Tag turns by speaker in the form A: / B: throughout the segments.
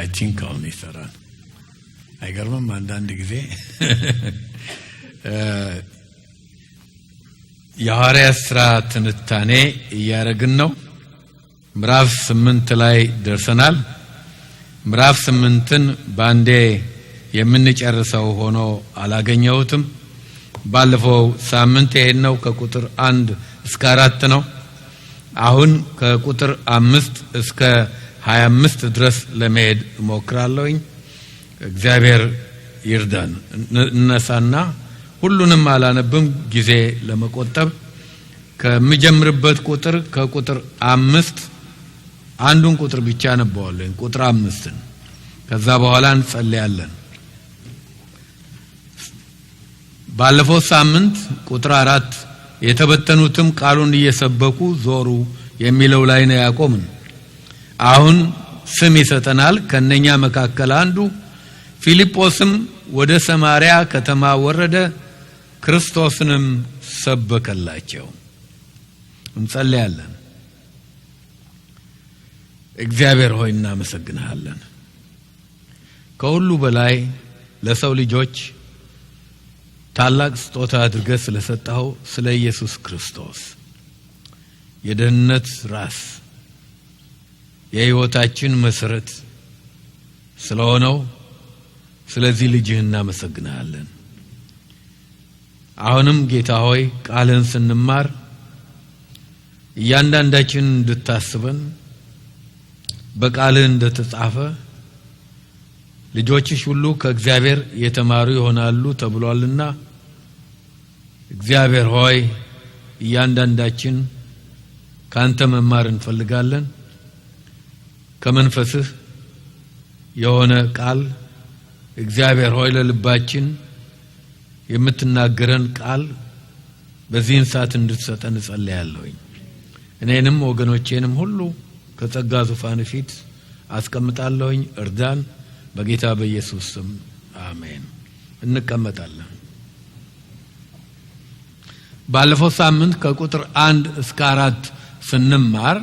A: I think አሁን ይሰራል አይገርምም አንዳንድ ጊዜ የሐዋርያት ሥራ ትንታኔ እያረግን ነው ምዕራፍ 8 ላይ ደርሰናል ምዕራፍ 8ን ባንዴ የምንጨርሰው ሆኖ አላገኘሁትም ባለፈው ሳምንት ይሄነው ከቁጥር 1 እስከ 4 ነው አሁን ከቁጥር 5 እስከ 25 ድረስ ለመሄድ ሞክራለሁኝ እግዚአብሔር ይርዳን እነሳና ሁሉንም አላነብም ጊዜ ለመቆጠብ ከመጀመርበት ቁጥር ከቁጥር 5 አንዱን ቁጥር ብቻ ነበዋለሁ ቁጥር 5ን ከዛ በኋላ እንጸልያለን ባለፈው ሳምንት ቁጥር 4 የተበተኑትም ቃሉን እየሰበኩ ዞሩ የሚለው ላይ ነው ያቆምን አሁን ስም ይሰጠናል ከነኛ መካከል አንዱ ፊልጶስም ወደ ሰማሪያ ከተማ ወረደ ክርስቶስንም ሰበከላቸው እንጸልያለን እግዚአብሔር ሆይ እናመሰግንሃለን ከሁሉ በላይ ለሰው ልጆች ታላቅ ስጦታ አድርገህ ስለሰጠው ስለ ኢየሱስ ክርስቶስ የደህንነት ራስ የሕይወታችን መሰረት ስለሆነው ስለዚህ ልጅህ እናመሰግንሃለን አሁንም ጌታ ሆይ ቃልን ስንማር እያንዳንዳችን እንድታስበን በቃልህ እንደተጻፈ ልጆችሽ ሁሉ ከእግዚአብሔር የተማሩ ይሆናሉ ተብሏልና እግዚአብሔር ሆይ እያንዳንዳችን ካንተ መማር እንፈልጋለን ከመንፈስህ የሆነ ቃል እግዚአብሔር ሆይ ለልባችን የምትናገረን ቃል በዚህን ሰዓት እንድትሰጠን ጸልያለሁ እኔንም ወገኖቼንም ሁሉ ከጸጋ ዙፋን ፊት አስቀምጣለሁኝ እርዳን በጌታ በኢየሱስ ስም አሜን እንቀመጣለን ባለፈው ሳምንት ከቁጥር 1 እስከ 4 ስንማር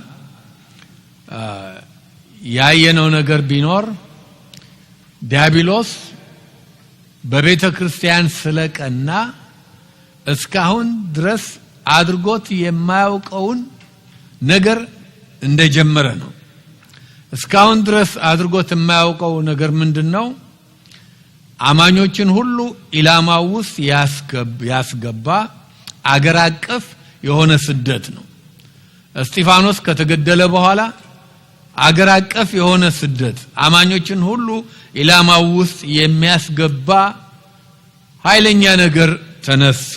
A: ያየነው ነገር ቢኖር ዲያብሎስ በቤተ ክርስቲያን ስለቀና እስካሁን ድረስ አድርጎት የማያውቀውን ነገር እንደጀመረ ነው እስካሁን ድረስ አድርጎት የማያውቀው ነገር ምንድነው አማኞችን ሁሉ ኢላማው ውስጥ ያስገባ አገር አቀፍ የሆነ ስደት ነው እስጢፋኖስ ከተገደለ በኋላ አገር አቀፍ የሆነ ስደት አማኞችን ሁሉ ኢላማው ውስጥ የሚያስገባ ኃይለኛ ነገር ተነሳ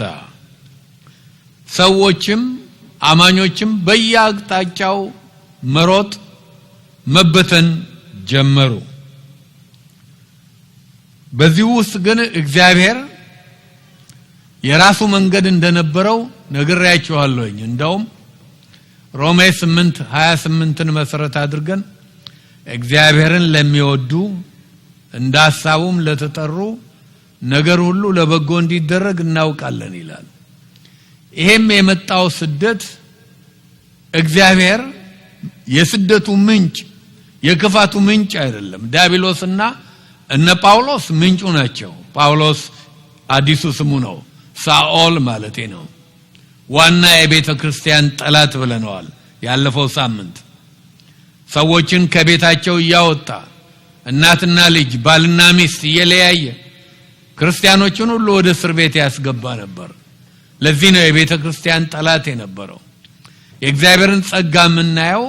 A: ሰዎችም አማኞችም በየአቅጣጫው መሮጥ መበተን ጀመሩ በዚህ ውስጥ ግን እግዚአብሔር የራሱ መንገድ እንደነበረው ነግሬያችኋለሁ እንደውም ሮሜ 8:28ን መሰረት አድርገን እግዚአብሔርን ለሚወዱ እንዳሳቡም ለተጠሩ ነገር ሁሉ ለበጎ እንዲደረግ እናውቃለን ይላል ይሄም የመጣው ስደት እግዚአብሔር የስደቱ ምንጭ የክፋቱ ምንጭ አይደለም ዲያብሎስና እነ ጳውሎስ ምንጩ ናቸው ጳውሎስ አዲሱ ስሙ ነው ሳኦል ማለቴ ነው ዋና የቤተ ክርስቲያን ጠላት ብለናል ያለፈው ሳምንት ሰዎችን ከቤታቸው ያወጣ እናትና ልጅ ባልና ሚስት እየለያየ ክርስቲያኖችን ሁሉ ወደ እስር ቤት ያስገባ ነበር ለዚህ ነው የቤተ ክርስቲያን ጠላት የነበረው የእግዚአብሔርን ጸጋ ምናየው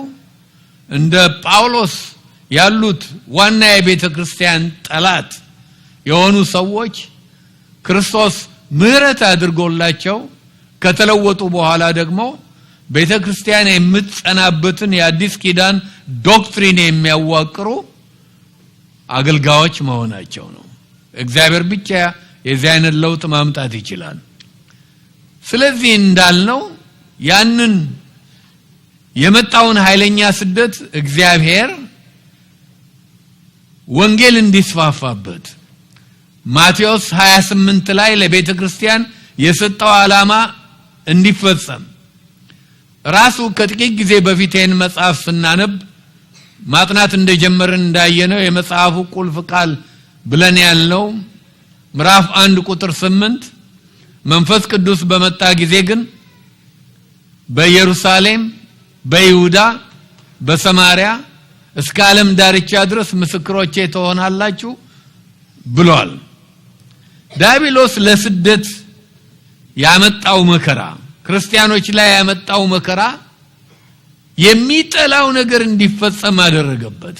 A: እንደ ጳውሎስ ያሉት ዋና የቤተ ክርስቲያን ጠላት የሆኑ ሰዎች ክርስቶስ ምህረት አድርጎላቸው ከተለወጡ በኋላ ደግሞ ቤተ ክርስቲያን የምትጸናበትን የአዲስ ኪዳን ዶክትሪን የሚያዋቅሩ አገልጋዮች መሆናቸው ነው እግዚአብሔር ብቻ የዚህ አይነት ለውጥ ማምጣት ይችላል ስለዚህ እንዳልነው ያንን የመጣውን ኃይለኛ ስደት እግዚአብሔር ወንጌል እንዲስፋፋበት ማቴዎስ 28 ላይ ለቤተ ክርስቲያን የሰጠው ዓላማ እንዲፈጸም ራሱ ከጥቂት ጊዜ በፊት ይህን መጽሐፍ ስናነብ ማጥናት እንደጀመርን እንዳየነው የመጽሐፉ ቁልፍ ቃል ብለን ያልነው ምዕራፍ 1 ቁጥር 8 መንፈስ ቅዱስ በመጣ ጊዜ ግን በኢየሩሳሌም በይሁዳ በሰማሪያ እስከ ዓለም ዳርቻ ድረስ ምስክሮቼ ትሆናላችሁ ብሏል። ዲያብሎስ ለስደት ያመጣው መከራ ክርስቲያኖች ላይ ያመጣው መከራ የሚጠላው ነገር እንዲፈጸም አደረገበት።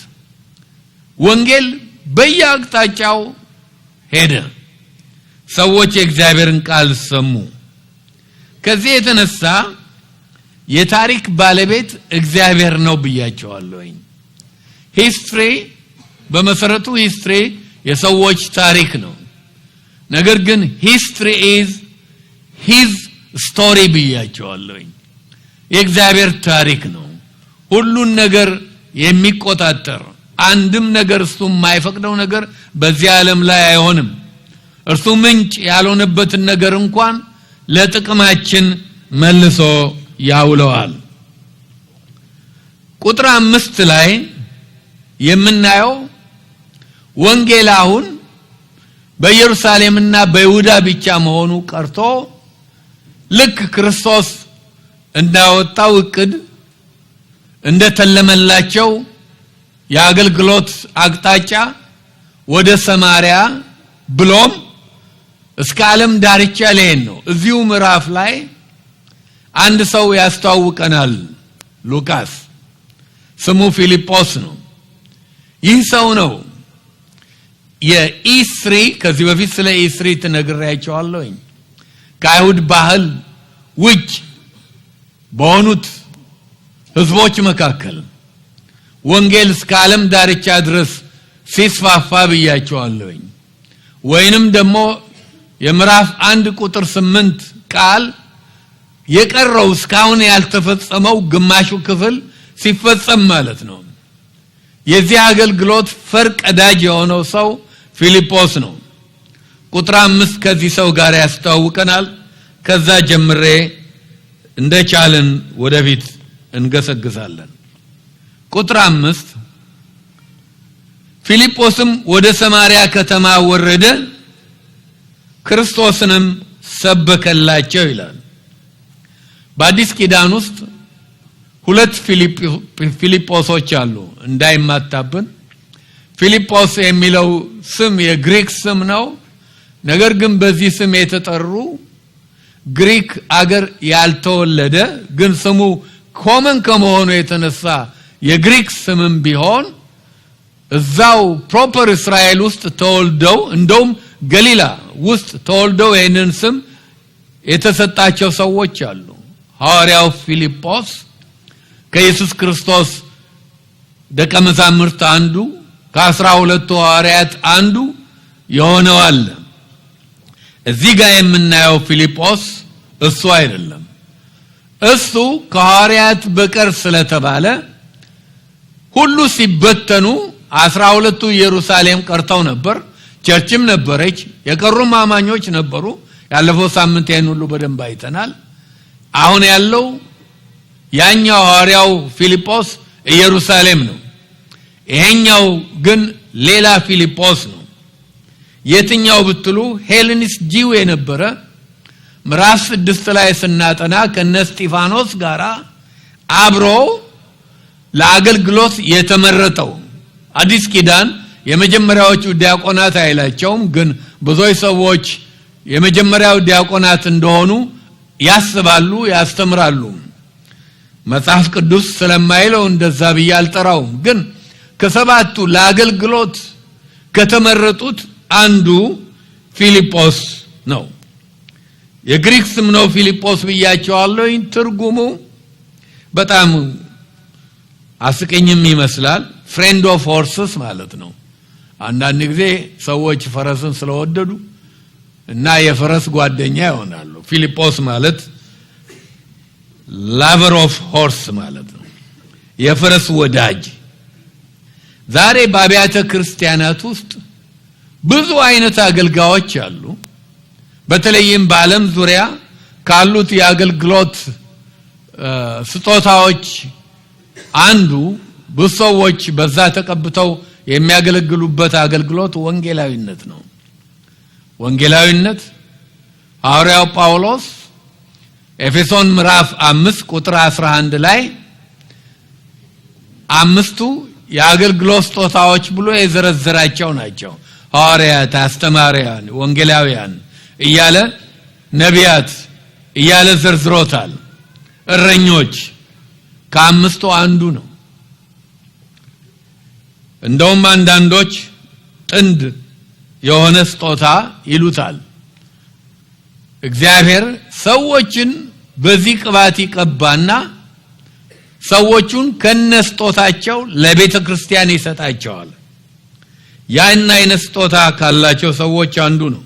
A: ወንጌል በየአቅጣጫው ሄደ። ሰዎች የእግዚአብሔርን ቃል ሰሙ። ከዚህ የተነሳ የታሪክ ባለቤት እግዚአብሔር ነው ብያቸዋለሁ። ሂስትሪ በመሰረቱ ሂስትሪ የሰዎች ታሪክ ነው። ነገር ግን ሂስትሪ is his story ብያቸዋለሁ። የእግዚአብሔር ታሪክ ነው። ሁሉን ነገር የሚቆጣጠር አንድም ነገር እሱ የማይፈቅደው ነገር በዚህ ዓለም ላይ አይሆንም። እርሱ ምንጭ ያልሆነበትን ነገር እንኳን ለጥቅማችን መልሶ ያውለዋል። ቁጥር 5 ላይ የምናየው ወንጌል አሁን በኢየሩሳሌምና በይሁዳ ብቻ መሆኑ ቀርቶ ልክ ክርስቶስ እንዳወጣው እቅድ እንደተለመላቸው የአገልግሎት አቅጣጫ ወደ ሰማሪያ ብሎም እስከ ዓለም ዳርቻ ላይ ነው። እዚሁ ምዕራፍ ላይ አንድ ሰው ያስተዋውቀናል ሉቃስ። ስሙ ፊልጶስ ነው። ይህ ሰው ነው የኢስሪ ከዚህ በፊት ስለ ኢስሪ ተነግሬያቸዋለሁ። ከአይሁድ ባህል ውጭ በሆኑት ህዝቦች መካከል ወንጌል እስከ ዓለም ዳርቻ ድረስ ሲስፋፋ ብያቸዋለሁ። ወይንም ደግሞ የምዕራፍ 1 ቁጥር 8 ቃል የቀረው እስካሁን ያልተፈጸመው ግማሹ ክፍል ሲፈጸም ማለት ነው። የዚህ አገልግሎት ፈርቀዳጅ የሆነው ሰው ፊልጶስ ነው። ቁጥር 5 ከዚህ ሰው ጋር ያስተዋውቀናል። ከዛ ጀምሬ እንደቻለን ወደፊት እንገሰግሳለን። ቁጥር 5 ፊልጶስም ወደ ሰማሪያ ከተማ ወረደ፣ ክርስቶስንም ሰበከላቸው ይላል። በአዲስ ኪዳን ውስጥ ሁለት ፊልጶሶች አሉ እንዳይማታብን። ፊልጶስ የሚለው ስም የግሪክ ስም ነው። ነገር ግን በዚህ ስም የተጠሩ ግሪክ አገር ያልተወለደ ግን ስሙ ኮመን ከመሆኑ የተነሳ የግሪክ ስምም ቢሆን እዛው ፕሮፐር እስራኤል ውስጥ ተወልደው እንደውም ገሊላ ውስጥ ተወልደው ይህንን ስም የተሰጣቸው ሰዎች አሉ። ሐዋርያው ፊልጶስ ከኢየሱስ ክርስቶስ ደቀ መዛሙርት አንዱ ከ12 ሐዋርያት አንዱ የሆነው አለ። እዚህ ጋር የምናየው ፊልጶስ እሱ አይደለም። እሱ ከሐዋርያት በቀር ስለተባለ ሁሉ ሲበተኑ 12ቱ ኢየሩሳሌም ቀርተው ነበር። ቸርችም ነበረች፣ የቀሩም አማኞች ነበሩ። ያለፈው ሳምንት ይሄን ሁሉ በደንብ አይተናል። አሁን ያለው ያኛው ሐዋርያው ፊልጶስ ኢየሩሳሌም ነው። ይሄኛው ግን ሌላ ፊልጶስ ነው። የትኛው ብትሉ ሄሌኒስ ጂው የነበረ ምዕራፍ 6 ላይ ስናጠና ከነስጢፋኖስ ጋር አብሮ ለአገልግሎት የተመረጠው አዲስ ኪዳን የመጀመሪያዎቹ ዲያቆናት አይላቸውም፣ ግን ብዙዎች ሰዎች የመጀመሪያው ዲያቆናት እንደሆኑ ያስባሉ፣ ያስተምራሉ። መጽሐፍ ቅዱስ ስለማይለው እንደዛ ብዬ አልጠራውም። ግን ከሰባቱ ለአገልግሎት ከተመረጡት አንዱ ፊልጶስ ነው። የግሪክ ስም ነው ፊልጶስ ብያቸዋለሁ። ትርጉሙ በጣም አስቀኝም ይመስላል። ፍሬንድ ኦፍ ሆርስስ ማለት ነው። አንዳንድ ጊዜ ሰዎች ፈረስን ስለወደዱ እና የፈረስ ጓደኛ ይሆናሉ። ፊልጶስ ማለት ላቨር ኦፍ ሆርስ ማለት ነው፣ የፈረስ ወዳጅ። ዛሬ በአብያተ ክርስቲያናት ውስጥ ብዙ አይነት አገልጋዮች አሉ። በተለይም በዓለም ዙሪያ ካሉት የአገልግሎት ስጦታዎች አንዱ ብዙ ሰዎች በዛ ተቀብተው የሚያገለግሉበት አገልግሎት ወንጌላዊነት ነው። ወንጌላዊነት ሐዋርያው ጳውሎስ ኤፌሶን ምዕራፍ 5 ቁጥር 11 ላይ አምስቱ የአገልግሎት ስጦታዎች ብሎ የዘረዘራቸው ናቸው። ሐዋርያት፣ አስተማሪያን፣ ወንጌላውያን እያለ ነቢያት እያለ ዘርዝሮታል። እረኞች ከአምስቱ አንዱ ነው። እንደውም አንዳንዶች ጥንድ የሆነ ስጦታ ይሉታል። እግዚአብሔር ሰዎችን በዚህ ቅባት ይቀባና ሰዎቹን ከነስጦታቸው ለቤተ ክርስቲያን ይሰጣቸዋል። ያን አይነት ስጦታ ካላቸው ሰዎች አንዱ ነው።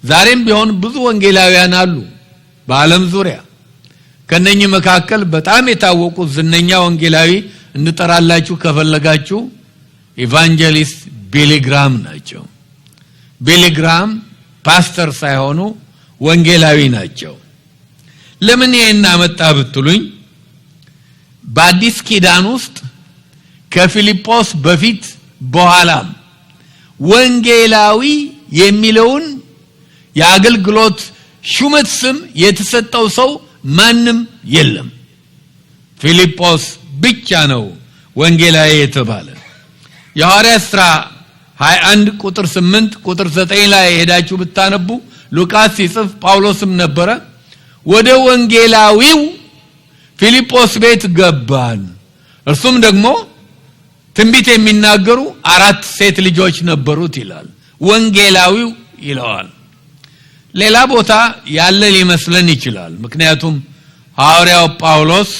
A: ዛሬም ቢሆን ብዙ ወንጌላውያን አሉ በዓለም ዙሪያ። ከነኚህ መካከል በጣም የታወቁ ዝነኛ ወንጌላዊ እንጠራላችሁ ከፈለጋችሁ ኢቫንጀሊስት ቢሊ ግራም ናቸው። ቢሊ ግራም ፓስተር ሳይሆኑ ወንጌላዊ ናቸው። ለምን ይሄን አመጣ ብትሉኝ በአዲስ ኪዳን ውስጥ ከፊልጶስ በፊት በኋላም ወንጌላዊ የሚለውን የአገልግሎት ሹመት ስም የተሰጠው ሰው ማንም የለም። ፊልጶስ ብቻ ነው ወንጌላዊ የተባለ። የሐዋርያት ሥራ 21 ቁጥር 8 ቁጥር 9 ላይ ሄዳችሁ ብታነቡ ሉቃስ ሲጽፍ ጳውሎስም ነበረ ወደ ወንጌላዊው ፊልጶስ ቤት ገባን፣ እርሱም ደግሞ ትንቢት የሚናገሩ 4 ሴት ልጆች ነበሩት ይላል። ወንጌላዊው ይለዋል። ሌላ ቦታ ያለ ሊመስለን ይችላል። ምክንያቱም ሐዋርያው ጳውሎስ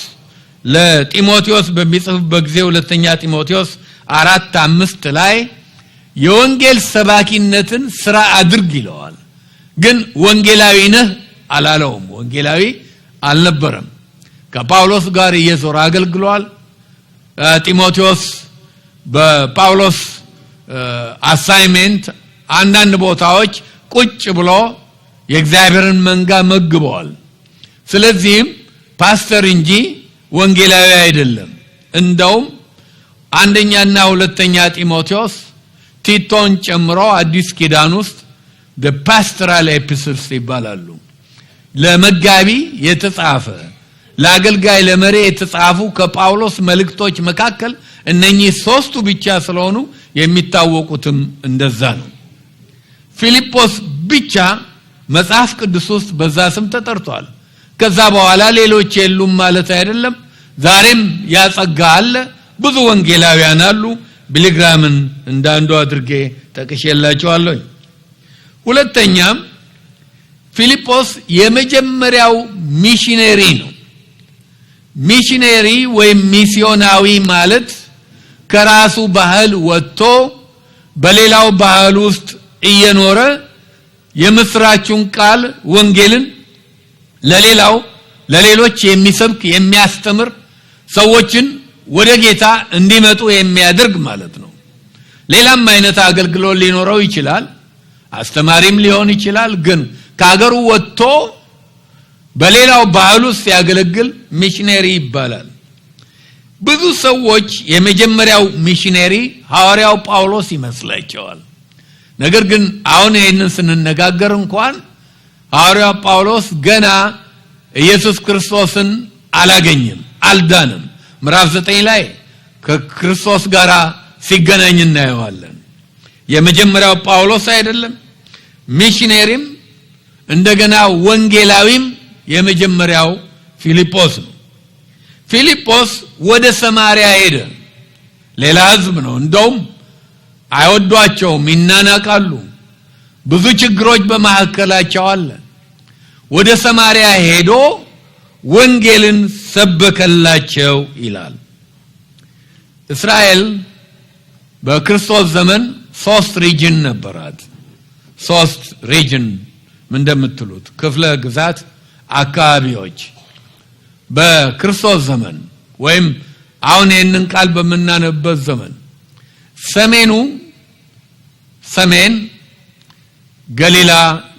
A: ለጢሞቴዎስ በሚጽፍበት ጊዜ ሁለተኛ ጢሞቴዎስ 4:5 ላይ የወንጌል ሰባኪነትን ስራ አድርግ ይለዋል። ግን ወንጌላዊ ነህ አላለውም። ወንጌላዊ አልነበረም። ከጳውሎስ ጋር እየዞረ አገልግሏል። ጢሞቴዎስ በጳውሎስ አሳይመንት አንዳንድ ቦታዎች ቁጭ ብሎ የእግዚአብሔርን መንጋ መግበዋል። ስለዚህም ፓስተር እንጂ ወንጌላዊ አይደለም። እንደውም አንደኛና ሁለተኛ ጢሞቴዎስ ቲቶን ጨምሮ አዲስ ኪዳን ውስጥ the pastoral epistles ይባላሉ። ለመጋቢ የተጻፈ ለአገልጋይ ለመሪ የተጻፉ ከጳውሎስ መልእክቶች መካከል እነኚህ ሶስቱ ብቻ ስለሆኑ የሚታወቁትም እንደዛ ነው። ፊልጶስ ብቻ መጽሐፍ ቅዱስ ውስጥ በዛ ስም ተጠርቷል። ከዛ በኋላ ሌሎች የሉም ማለት አይደለም። ዛሬም ያጸጋ አለ። ብዙ ወንጌላውያን አሉ። ቢሊ ግራምን እንዳንዱ አድርጌ ተቀሽላቸዋለሁ። ሁለተኛም ፊልጶስ የመጀመሪያው ሚሽነሪ ነው። ሚሽነሪ ወይም ሚስዮናዊ ማለት ከራሱ ባህል ወጥቶ በሌላው ባህል ውስጥ እየኖረ የምስራቹን ቃል ወንጌልን ለሌሎች የሚሰብክ የሚያስተምር ሰዎችን ወደ ጌታ እንዲመጡ የሚያደርግ ማለት ነው። ሌላም አይነት አገልግሎት ሊኖረው ይችላል። አስተማሪም ሊሆን ይችላል። ግን ከሀገሩ ወጥቶ በሌላው ባህል ውስጥ ሲያገለግል ሚሽነሪ ይባላል። ብዙ ሰዎች የመጀመሪያው ሚሽነሪ ሐዋርያው ጳውሎስ ይመስላቸዋል። ነገር ግን አሁን ይሄንን ስንነጋገር እንኳን ሐዋርያው ጳውሎስ ገና ኢየሱስ ክርስቶስን አላገኘም፣ አልዳንም። ምዕራፍ 9 ላይ ከክርስቶስ ጋር ሲገናኝ እናየዋለን። የመጀመሪያው ጳውሎስ አይደለም። ሚሽነሪም እንደገና ወንጌላዊም የመጀመሪያው ፊልጶስ ነው። ፊልጶስ ወደ ሰማርያ ሄደ። ሌላ ህዝብ ነው። እንደውም አይወዷቸውም፣ ይናናቃሉ። ብዙ ችግሮች በመካከላቸው አለ። ወደ ሰማርያ ሄዶ ወንጌልን ሰበከላቸው ይላል። እስራኤል በክርስቶስ ዘመን 3 ሪጅን ነበራት። 3 ሪጅን እንደምትሉት ክፍለ ግዛት አካባቢዎች በክርስቶስ ዘመን ወይም አሁን ይህንን ቃል በመናነበት ዘመን ሰሜን ገሊላ፣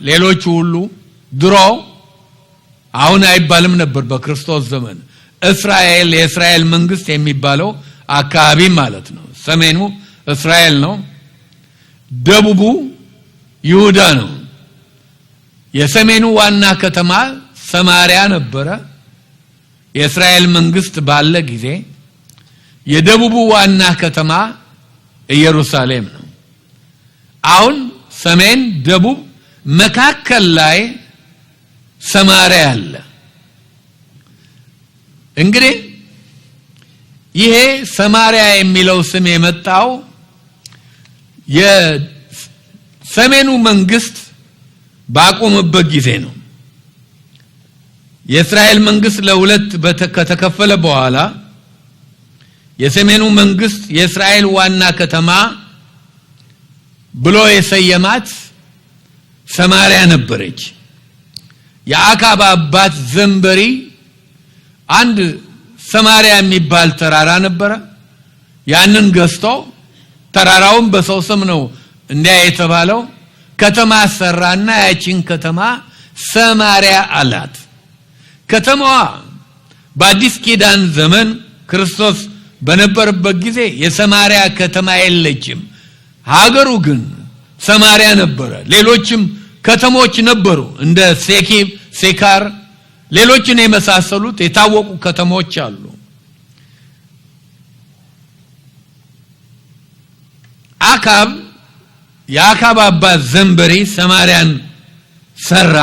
A: ሌሎቹ ሁሉ ድሮ አሁን አይባልም ነበር። በክርስቶስ ዘመን እስራኤል የእስራኤል መንግስት የሚባለው አካባቢ ማለት ነው። ሰሜኑ እስራኤል ነው፣ ደቡቡ ይሁዳ ነው። የሰሜኑ ዋና ከተማ ሰማሪያ ነበረ የእስራኤል መንግስት ባለ ጊዜ። የደቡቡ ዋና ከተማ ኢየሩሳሌም ነው። አሁን ሰሜን ደቡብ መካከል ላይ ሰማሪያ አለ። እንግዲህ ይሄ ሰማሪያ የሚለው ስም የመጣው የሰሜኑ መንግስት ባቆመበት ጊዜ ነው። የእስራኤል መንግስት ለሁለት ከተከፈለ በኋላ የሰሜኑ መንግስት የእስራኤል ዋና ከተማ ብሎ የሰየማት ሰማሪያ ነበረች። የአካብ አባት ዘንበሪ አንድ ሰማሪያ የሚባል ተራራ ነበረ። ያንን ገዝቶ ተራራውን በሰው ስም ነው እንዲያ የተባለው። ከተማ ሰራና ያቺን ከተማ ሰማሪያ አላት። ከተማዋ በአዲስ ኪዳን ዘመን ክርስቶስ በነበረበት ጊዜ የሰማሪያ ከተማ የለችም። ሀገሩ ግን ሰማሪያ ነበረ። ሌሎችም ከተሞች ነበሩ እንደ ሴኬም፣ ሴካር፣ ሌሎችን የመሳሰሉት የታወቁ ከተሞች አሉ። የአካብ አባት ዘንበሪ ሰማሪያን ሰራ።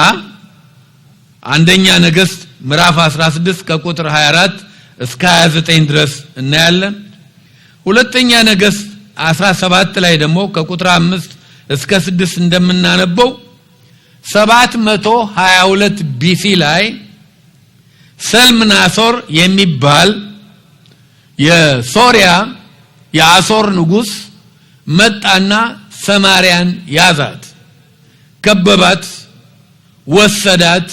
A: አንደኛ ነገሥት ምዕራፍ 16 ከቁጥር 24 እስከ 29 ድረስ እናያለን። ሁለተኛ ነገሥት 17 ላይ ደግሞ ከቁጥር 5 እስከ 6 እንደምናነበው 722 ቢሲ ላይ ሰልምናሶር የሚባል የሶሪያ የአሶር ንጉስ መጣና ሰማሪያን ያዛት፣ ከበባት፣ ወሰዳት።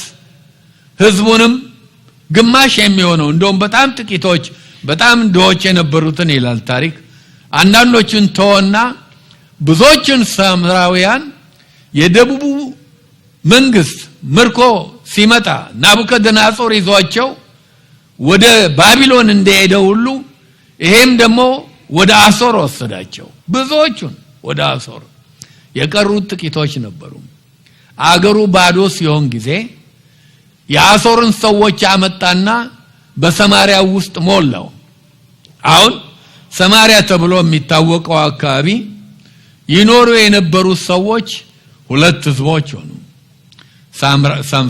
A: ህዝቡንም ግማሽ የሚሆነው እንደውም በጣም ጥቂቶች በጣም ድሆች የነበሩትን ይላል ታሪክ አንዳንዶችን ተወና ብዙዎችን ሳምራውያን የደቡቡ መንግስት ምርኮ ሲመጣ ናቡከደነጾር ይዟቸው ወደ ባቢሎን እንደሄደ ሁሉ ይሄም ደግሞ ወደ አሶር ወሰዳቸው። ብዙዎቹን ወደ አሶር፣ የቀሩት ጥቂቶች ነበሩ። አገሩ ባዶ ሲሆን ጊዜ የአሶርን ሰዎች አመጣና በሰማሪያ ውስጥ ሞላው። አሁን ሰማሪያ ተብሎ የሚታወቀው አካባቢ ይኖሩ የነበሩ ሰዎች ሁለት ህዝቦች ሆኑ።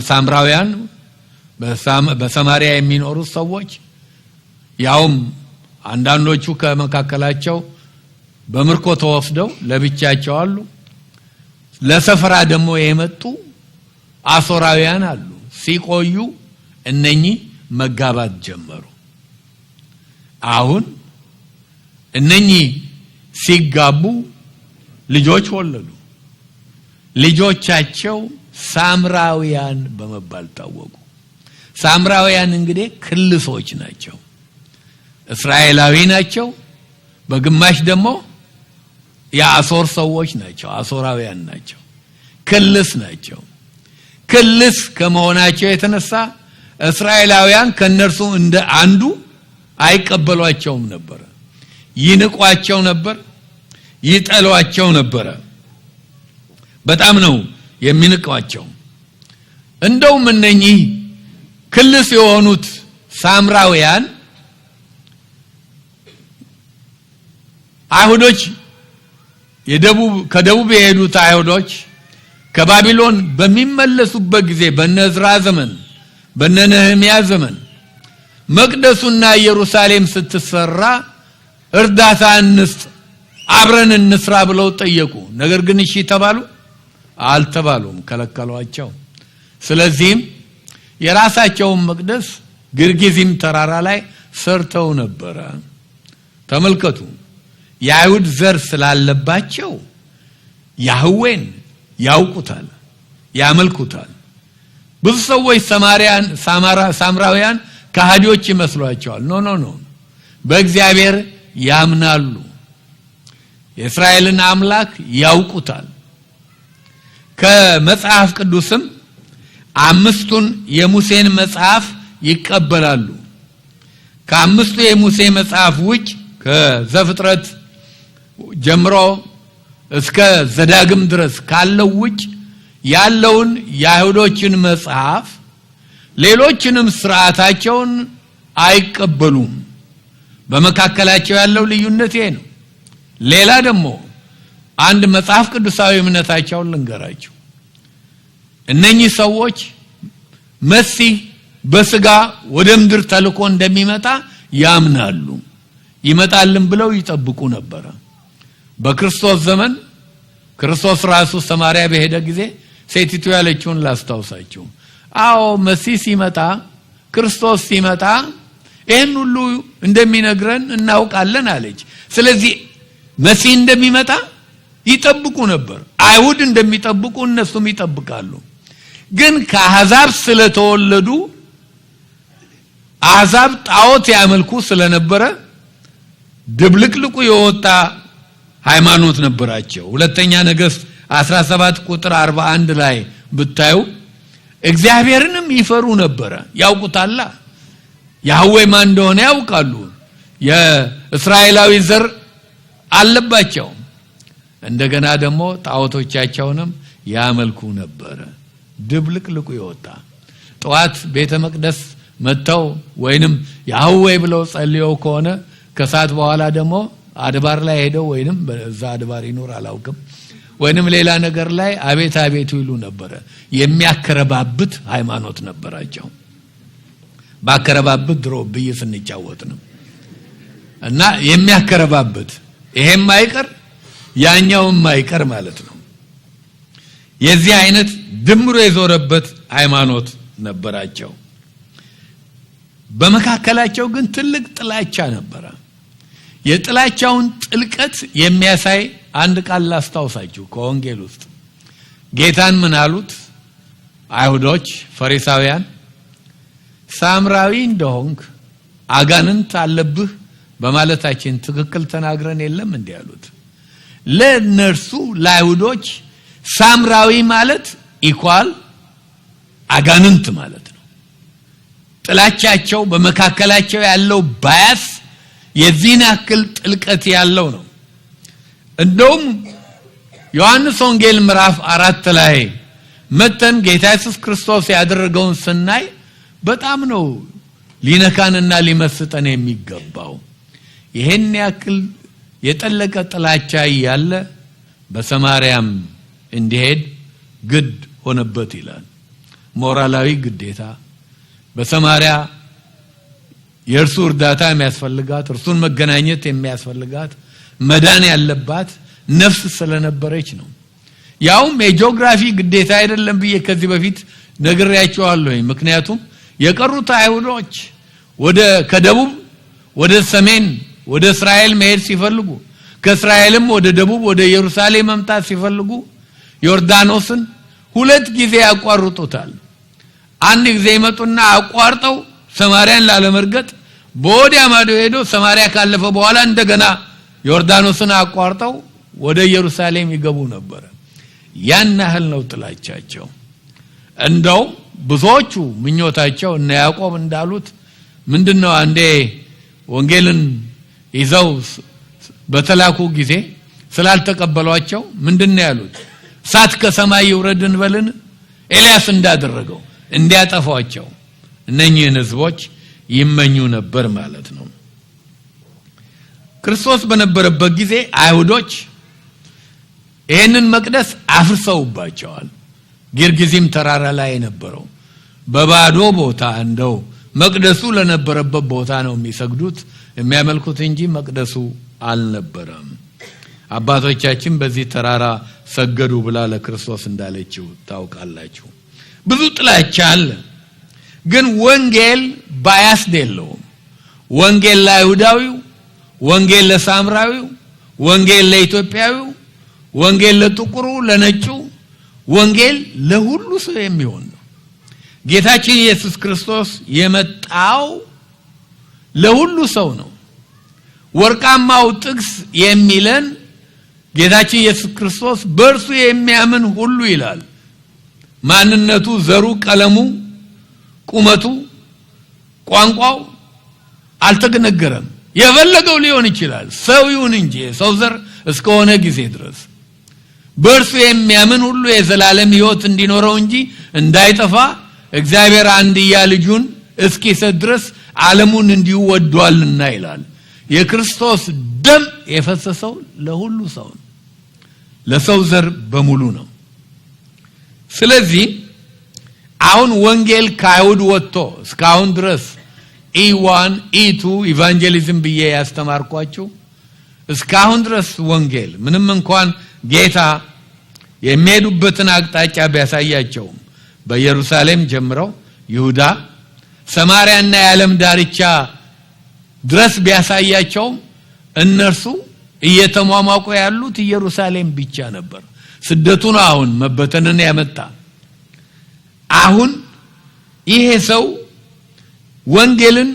A: ሳምራውያን በሰማሪያ የሚኖሩ ሰዎች፣ ያውም አንዳንዶቹ ከመካከላቸው በምርኮ ተወስደው ለብቻቸው አሉ። ለሰፈራ ደግሞ የመጡ አሶራውያን አሉ። ሲቆዩ እነኚህ መጋባት ጀመሩ። አሁን እነኚህ ሲጋቡ ልጆች ወለዱ። ልጆቻቸው ሳምራውያን በመባል ታወቁ። ሳምራውያን እንግዲህ ክልሶች ናቸው። እስራኤላዊ ናቸው፣ በግማሽ ደግሞ የአሶር ሰዎች ናቸው፣ አሶራውያን ናቸው፣ ክልስ ናቸው። ክልስ ከመሆናቸው የተነሳ እስራኤላውያን ከነርሱ እንደ አንዱ አይቀበሏቸውም ነበር። ይንቋቸው ነበር፣ ይጠሏቸው ነበር። በጣም ነው የሚንቋቸው። እንደውም እነኚህ ክልስ የሆኑት ሳምራውያን አይሁዶች ከደቡብ የሄዱት አይሁዶች ከባቢሎን በሚመለሱበት ጊዜ በነዝራ ዘመን በነነህምያ ዘመን መቅደሱና ኢየሩሳሌም ስትሰራ እርዳታ እንስጥ፣ አብረን እንስራ ብለው ጠየቁ። ነገር ግን እሺ ተባሉ? አልተባሉም፣ ከለከሏቸው። ስለዚህም የራሳቸውን መቅደስ ግርጊዚም ተራራ ላይ ሰርተው ነበር። ተመልከቱ፣ የአይሁድ ዘር ስላለባቸው ያህዌን ያውቁታል፣ ያመልኩታል። ብዙ ሰዎች ሳምራውያን ከሃዲዎች ይመስሏቸዋል። ኖ በእግዚአብሔር ያምናሉ። የእስራኤልን አምላክ ያውቁታል። ከመጽሐፍ ቅዱስም አምስቱን የሙሴን መጽሐፍ ይቀበላሉ። ከአምስቱ የሙሴ መጽሐፍ ውጭ ከዘፍጥረት ጀምሮ እስከ ዘዳግም ድረስ ካለው ውጭ ያለውን የአይሁዶችን መጽሐፍ ሌሎችንም ሥርዓታቸውን አይቀበሉም። በመካከላቸው ያለው ልዩነት ይሄ ነው። ሌላ ደግሞ አንድ መጽሐፍ ቅዱሳዊ እምነታቸውን ልንገራችሁ። እነኚህ ሰዎች መሲህ በስጋ ወደ ምድር ተልኮ እንደሚመጣ ያምናሉ። ይመጣልን ብለው ይጠብቁ ነበር። በክርስቶስ ዘመን ክርስቶስ ራሱ ሰማርያ በሄደ ጊዜ ሴቲቱ ያለችውን ላስታውሳችሁ። አዎ መሲህ ሲመጣ ክርስቶስ ሲመጣ ይሄን ሁሉ እንደሚነግረን እናውቃለን አለች። ስለዚህ መሲህ እንደሚመጣ ይጠብቁ ነበር። አይሁድ እንደሚጠብቁ እነሱም ይጠብቃሉ። ግን ከአሕዛብ ስለተወለዱ አሕዛብ ጣዖት ያመልኩ ስለነበረ ድብልቅልቁ የወጣ ሃይማኖት ነበራቸው። ሁለተኛ ነገሥት 17 ቁጥር 41 ላይ ብታዩ እግዚአብሔርንም ይፈሩ ነበር። ያውቁታል። ያህዌ ማን እንደሆነ ያውቃሉ። የእስራኤላዊ ዘር አለባቸው። እንደገና ደግሞ ጣዖቶቻቸውንም ያመልኩ ነበር። ድብልቅልቁ የወጣ ጧት ቤተ መቅደስ መተው ወይንም ያህዌ ብለው ጸልየው ከሆነ ከሰዓት በኋላ ደግሞ አድባር ላይ ሄደው ወይንም በዛ አድባር ይኖር አላውቅም ወይንም ሌላ ነገር ላይ አቤት አቤቱ ይሉ ነበር። የሚያከረባብት ሃይማኖት ነበራቸው። ባከረባብት ድሮ ብዬ ስንጫወት ነው እና የሚያከረባብት ይሄም አይቀር ያኛውም አይቀር ማለት ነው። የዚህ አይነት ድምሮ የዞረበት ሃይማኖት ነበራቸው። በመካከላቸው ግን ትልቅ ጥላቻ ነበር። የጥላቻውን ጥልቀት የሚያሳይ አንድ ቃል ላስታውሳችሁ ከወንጌል ውስጥ። ጌታን ምን አሉት አይሁዶች ፈሪሳውያን? ሳምራዊ እንደሆንክ አጋንንት አለብህ በማለታችን ትክክል ተናግረን የለም እንዴ አሉት። ለነርሱ ለአይሁዶች ሳምራዊ ማለት ኢኳል አጋንንት ማለት ነው። ጥላቻቸው በመካከላቸው ያለው ባያስ የዚህን ያክል ጥልቀት ያለው ነው። እንደውም ዮሐንስ ወንጌል ምዕራፍ 4 ላይ መተን ጌታ ኢየሱስ ክርስቶስ ያደረገውን ስናይ በጣም ነው ሊነካንና ሊመስጠን የሚገባው። ይሄን ያክል የጠለቀ ጥላቻ ያለ በሰማርያም እንዲሄድ ግድ ሆነበት ይላል። ሞራላዊ ግዴታ በሰማርያ የእርሱ እርዳታ የሚያስፈልጋት እርሱን መገናኘት የሚያስፈልጋት መዳን ያለባት ነፍስ ስለነበረች ነው። ያውም የጂኦግራፊ ግዴታ አይደለም ብዬ ከዚህ በፊት ነግሬያቸዋለሁ። ምክንያቱም የቀሩት አይሁዶች ከደቡብ ወደ ሰሜን ወደ እስራኤል መሄድ ሲፈልጉ ከእስራኤልም ወደ ደቡብ ወደ ኢየሩሳሌም መምጣት ሲፈልጉ ዮርዳኖስን 2 ጊዜ ያቋርጡታል። አንድ ጊዜ ይመጡና አቋርጠው ሰማርያን ላለመርገጥ በወዲያ ማዶ ሄዶ ሰማርያ ካለፈ በኋላ እንደገና ዮርዳኖስን አቋርጠው ወደ ኢየሩሳሌም ይገቡ ነበር። ያን ያህል ነው ጥላቻቸው። እንደው ብዙዎቹ ምኞታቸው እነ ያዕቆብ እንዳሉት ምንድነው አንዴ ወንጌልን ይዘው በተላኩ ጊዜ ስላልተቀበሏቸው ምንድነው ያሉት? እሳት ከሰማይ ይውረድ እንበልን ኤልያስ እንዳደረገው እንዲያጠፋቸው እነኚህን ህዝቦች ይመኙ ነበር ማለት ነው። ክርስቶስ በነበረበት ጊዜ አይሁዶች ይህንን መቅደስ አፍርሰውባቸዋል። ጊርጊዚም ተራራ ላይ ነበረው በባዶ ቦታ እንደው መቅደሱ ለነበረበት ቦታ ነው የሚሰግዱት የሚያመልኩት እንጂ መቅደሱ አልነበረም። አባቶቻችን በዚህ ተራራ ሰገዱ ብላ ለክርስቶስ እንዳለችው ታውቃላችሁ። ብዙ ጥላቻ አለ። ግን ወንጌል ባያስ የለውም። ወንጌል ለአይሁዳዊው፣ ወንጌል ለሳምራዊው፣ ወንጌል ለኢትዮጵያዊው፣ ወንጌል ለጥቁሩ፣ ለነጩ፣ ወንጌል ለሁሉ ሰው የሚሆን ነው። ጌታችን ኢየሱስ ክርስቶስ የመጣው ለሁሉ ሰው ነው። ወርቃማው ጥቅስ የሚለን ጌታችን ኢየሱስ ክርስቶስ በእርሱ የሚያምን ሁሉ ይላል። ማንነቱ፣ ዘሩ፣ ቀለሙ፣ ቁመቱ፣ ቋንቋው አልተገነገረም። የፈለገው ሊሆን ይችላል ሰው ይሁን እንጂ ሰው ዘር እስከሆነ ጊዜ ድረስ በእርሱ የሚያምን ሁሉ የዘላለም ሕይወት እንዲኖረው እንጂ እንዳይጠፋ እግዚአብሔር አንድያ ልጁን እስኪሰጥ ድረስ ዓለሙን እንዲሁ ወዷልና ይላል። የክርስቶስ ደም የፈሰሰው ለሁሉ ሰው ለሰው ዘር በሙሉ ነው። ስለዚህ አሁን ወንጌል ከአይሁድ ወጥቶ እስካሁን ድረስ E1 E2 ኢቫንጀሊዝም ብዬ ያስተማርኳችሁ እስካሁን ድረስ ወንጌል ምንም እንኳን ጌታ የሚሄዱበትን አቅጣጫ ቢያሳያቸው በኢየሩሳሌም ጀምረው ይሁዳ ሰማርያና የዓለም ዳርቻ ድረስ ቢያሳያቸው እነርሱ እየተሟሟቁ ያሉት ኢየሩሳሌም ብቻ ነበር። ስደቱን አሁን መበተንን ያመጣ አሁን ይሄ ሰው ወንጌልን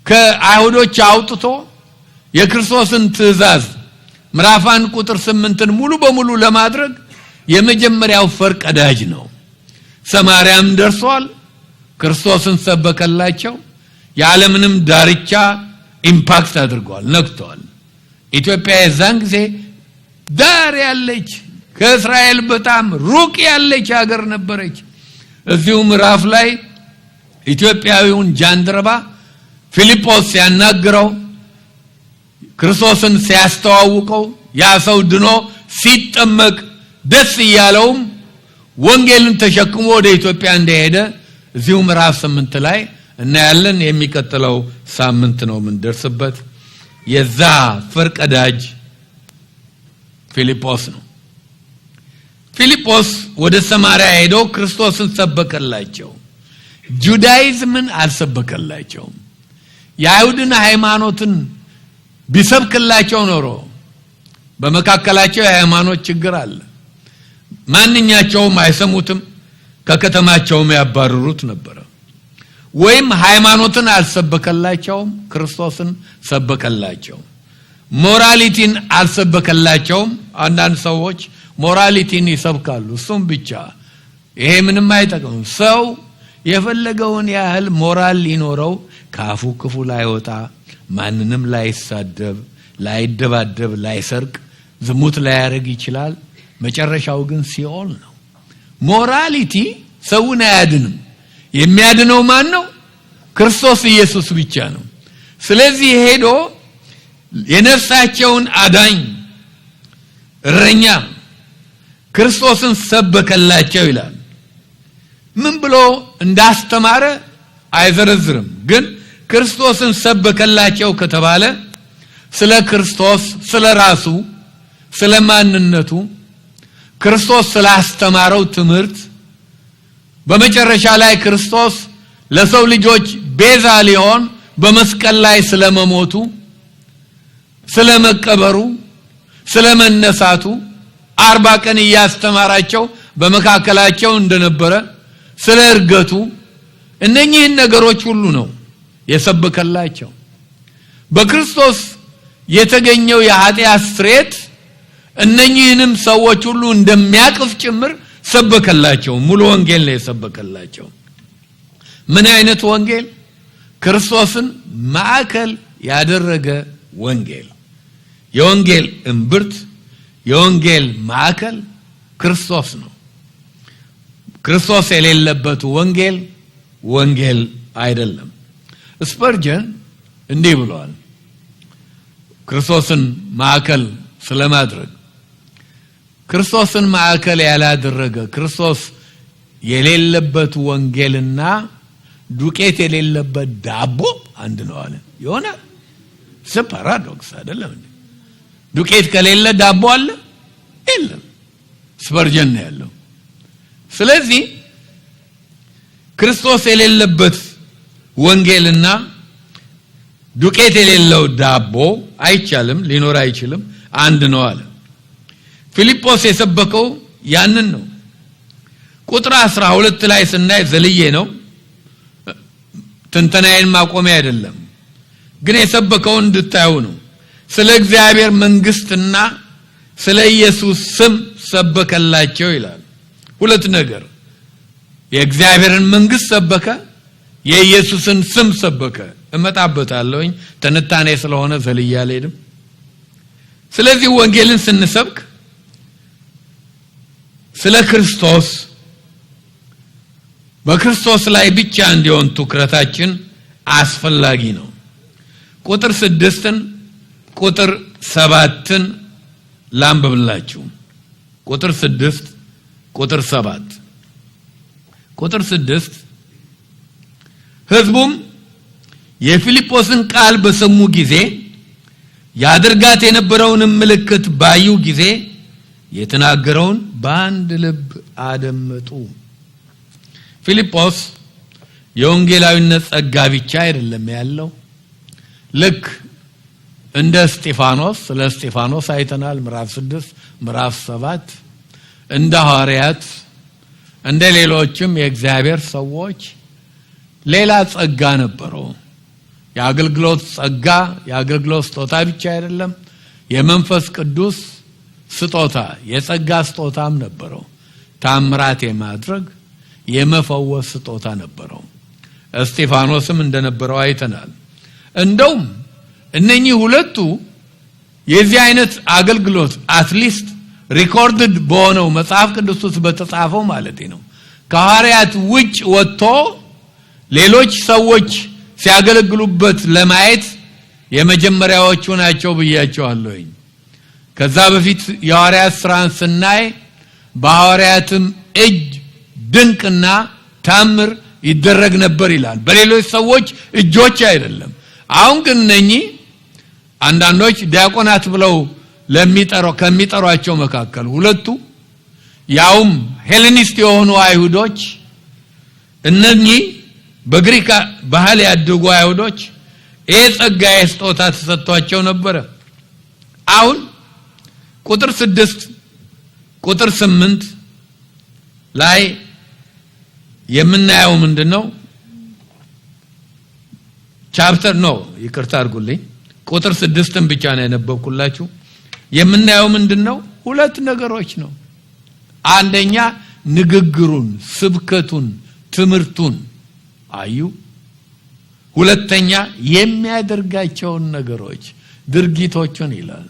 A: ከአይሁዶች አውጥቶ የክርስቶስን ትእዛዝ ምዕራፍ 1 ቁጥር 8ን ሙሉ በሙሉ ለማድረግ የመጀመሪያው ፈርቀዳጅ ነው። ሰማርያም ደርሷል። ክርስቶስን ሰበከላቸው። የዓለምንም ዳርቻ ኢምፓክት አድርጓል፣ ነክቷል። ኢትዮጵያ የዛን ጊዜ ዳር ያለች ከእስራኤል በጣም ሩቅ ያለች ሀገር ነበረች። እዚሁ ምዕራፍ ላይ ኢትዮጵያዊውን ጃንደረባ ፊልጶስ ሲያናግረው ክርስቶስን ሲያስተዋውቀው ያ ሰው ድኖ ሲጠመቅ ደስ ይያለውም ወንጌልን ተሸክሞ ወደ ኢትዮጵያ እንደሄደ እዚሁ ምዕራፍ 8 ላይ እናያለን። የሚቀጥለው ሳምንት ነው ምን ደርስበት የዛ ፈርቀዳጅ ፊልጶስ ነው። ፊልጶስ ወደ ሰማርያ ሄዶ ክርስቶስን ሰበከላቸው። ጁዳይዝምን አልሰበከላቸው። የአይሁድን ሃይማኖትን ቢሰብክላቸው ኖሮ በመካከላቸው የሃይማኖት ችግር አለ። ማንኛቸውም አይሰሙትም፣ ከከተማቸውም ያባረሩት ነበር። ወይም ሃይማኖትን አልሰበከላቸውም፣ ክርስቶስን ሰበከላቸው። ሞራሊቲን አልሰበከላቸውም። አንዳንድ ሰዎች ሞራሊቲን ይሰብካሉ፣ እሱም ብቻ ይሄ ምንም አይጠቅምም። ሰው የፈለገውን ያህል ሞራል ሊኖረው ካፉ ክፉ ላይወጣ ማንንም ላይሳደብ ላይደባደብ ላይሰርቅ ዝሙት ላያረግ ይችላል። መጨረሻው ግን ሲኦል ነው። ሞራሊቲ ሰውን አያድንም። የሚያድነው ማን ነው? ክርስቶስ ኢየሱስ ብቻ ነው። ስለዚህ ሄዶ የነፍሳቸውን አዳኝ እረኛ ክርስቶስን ሰበከላቸው ይላል። ምን ብሎ እንዳስተማረ አይዘረዝርም። ግን ክርስቶስን ሰበከላቸው ከተባለ ስለ ክርስቶስ፣ ስለ ራሱ፣ ስለ ማንነቱ ክርስቶስ ስላስተማረው ትምህርት በመጨረሻ ላይ ክርስቶስ ለሰው ልጆች ቤዛ ሊሆን በመስቀል ላይ ስለመሞቱ፣ ስለመቀበሩ፣ ስለመነሳቱ 40 ቀን ያስተማራቸው በመካከላቸው እንደነበረ ስለ እርገቱ እነኚህን ነገሮች ሁሉ ነው የሰበከላቸው። በክርስቶስ የተገኘው የኃጢአት ስርየት እነኚህንም ሰዎች ሁሉ እንደሚያቅፍ ጭምር ሰበከላቸው። ሙሉ ወንጌል ነው የሰበከላቸው። ምን አይነት ወንጌል? ክርስቶስን ማዕከል ያደረገ ወንጌል። የወንጌል እምብርት፣ የወንጌል ማዕከል ክርስቶስ ነው። ክርስቶስ የሌለበት ወንጌል ወንጌል አይደለም። ስፐርጀን እንዲህ ብለዋል ክርስቶስን ማዕከል ስለማድረግ። ክርስቶስን ማዕከል ያላደረገ ክርስቶስ የሌለበት ወንጌልና ዱቄት የሌለበት ዳቦ አንድ ነው አለ። የሆነ ፓራዶክስ አይደለም እንዴ? ዱቄት ከሌለ ዳቦ አለ? የለም። ስፐርጀን ነው ያለው። ስለዚህ ክርስቶስ የሌለበት ወንጌልና ዱቄት የሌለው ዳቦ አይቻልም፣ ሊኖር አይችልም፣ አንድ ነው አለ። ፊልጶስ የሰበከው ያንን ነው። ቁጥር 12 ላይ ስናይ ዘልዬ ነው ትንተናዬን ማቆሚያ አይደለም፣ ግን የሰበከውን እንድታዩ ነው። ስለ እግዚአብሔር መንግስትና ስለ ኢየሱስ ስም ሰበከላቸው ይላል። ሁለት ነገር፣ የእግዚአብሔርን መንግስት ሰበከ፣ የኢየሱስን ስም ሰበከ። እመጣበታለሁኝ ተነታኔ ስለሆነ ዘልያለ ሄድም ስለዚህ ወንጌልን ስንሰብክ ስለ ክርስቶስ በክርስቶስ ላይ ብቻ እንዲሆን ትኩረታችን አስፈላጊ ነው ቁጥር 6ን ቁጥር 7ን ላንብብላችሁ ቁጥር 6 ቁጥር 7 ቁጥር 6 ህዝቡም የፊልጶስን ቃል በሰሙ ጊዜ ያደርጋት የነበረውን ምልክት ባዩ ጊዜ የተናገረውን በአንድ ልብ አደመጡ ፊልጶስ የወንጌላዊነት ጸጋ ብቻ አይደለም ያለው ልክ እንደ እስጢፋኖስ ስለ እስጢፋኖስ አይተናል ምዕራፍ 6 ምዕራፍ 7 እንደ ሐዋርያት እንደ ሌሎችም የእግዚአብሔር ሰዎች ሌላ ጸጋ ነበረው የአገልግሎት ጸጋ የአገልግሎት ስጦታ ብቻ አይደለም የመንፈስ ቅዱስ ስጦታ የጸጋ ስጦታም ነበረው ታምራት የማድረግ የመፈወስ ስጦታ ነበረው እስጢፋኖስም እንደነበረው አይተናል እንደውም እነኚህ ሁለቱ የዚህ አይነት አገልግሎት አትሊስት ሪኮርድድ በሆነው መጽሐፍ ቅዱስ ውስጥ በተጻፈው ማለት ነው ከሐዋርያት ውጭ ወጥቶ ሌሎች ሰዎች ሲያገለግሉበት ለማየት የመጀመሪያዎቹ ናቸው ብያቸዋለሁኝ ከዛ በፊት የሐዋርያት ሥራን ስናይ በሐዋርያትም እጅ ድንቅና ታምር ይደረግ ነበር ይላል በሌሎች ሰዎች እጆች አይደለም አሁን ግን እነኚህ አንዳንዶች ዲያቆናት ብለው ከሚጠሯቸው መካከል ሁለቱ ያውም ሄሌኒስት የሆኑ አይሁዶች እነኚህ በግሪክ ባህል ያደጉ አይሁዶች ጸጋ ስጦታ ተሰጥቷቸው ነበር አሁን ቁጥር 6 ቁጥር 8 ላይ የምናየው ምንድነው ቻፕተር ነው ይቅርታ አድርጉልኝ ቁጥር 6ን ብቻ ነው ያነበብኩላችሁ የምናየው ምንድነው ሁለት ነገሮች ነው አንደኛ ንግግሩን ስብከቱን ትምህርቱን አዩ ሁለተኛ የሚያደርጋቸውን ነገሮች ድርጊቶችን ይላል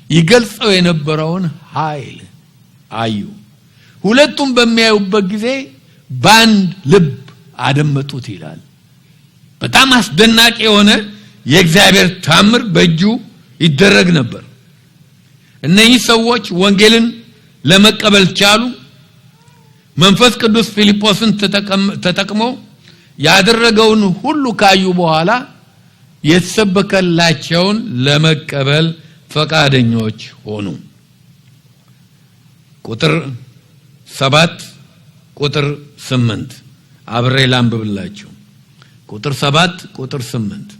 A: ይገልጸው የነበረውን ኃይል አዩ ሁለቱም በሚያዩበት ጊዜ ባንድ ልብ አደመጡት ይላል በጣም አስደናቂ የሆነ የእግዚአብሔር ታምር በእጁ ይደረግ ነበር እነዚህ ሰዎች ወንጌልን ለመቀበል ቻሉ መንፈስ ቅዱስ ፊልጶስን ተጠቅሞ ያደረገውን ሁሉ ካዩ በኋላ የተሰበከላቸውን ለመቀበል ፈቃደኞች ሆኑ ቁጥር 7 ቁጥር 8 አብሬ ላንብብላችሁ ቁጥር 7 ቁጥር 8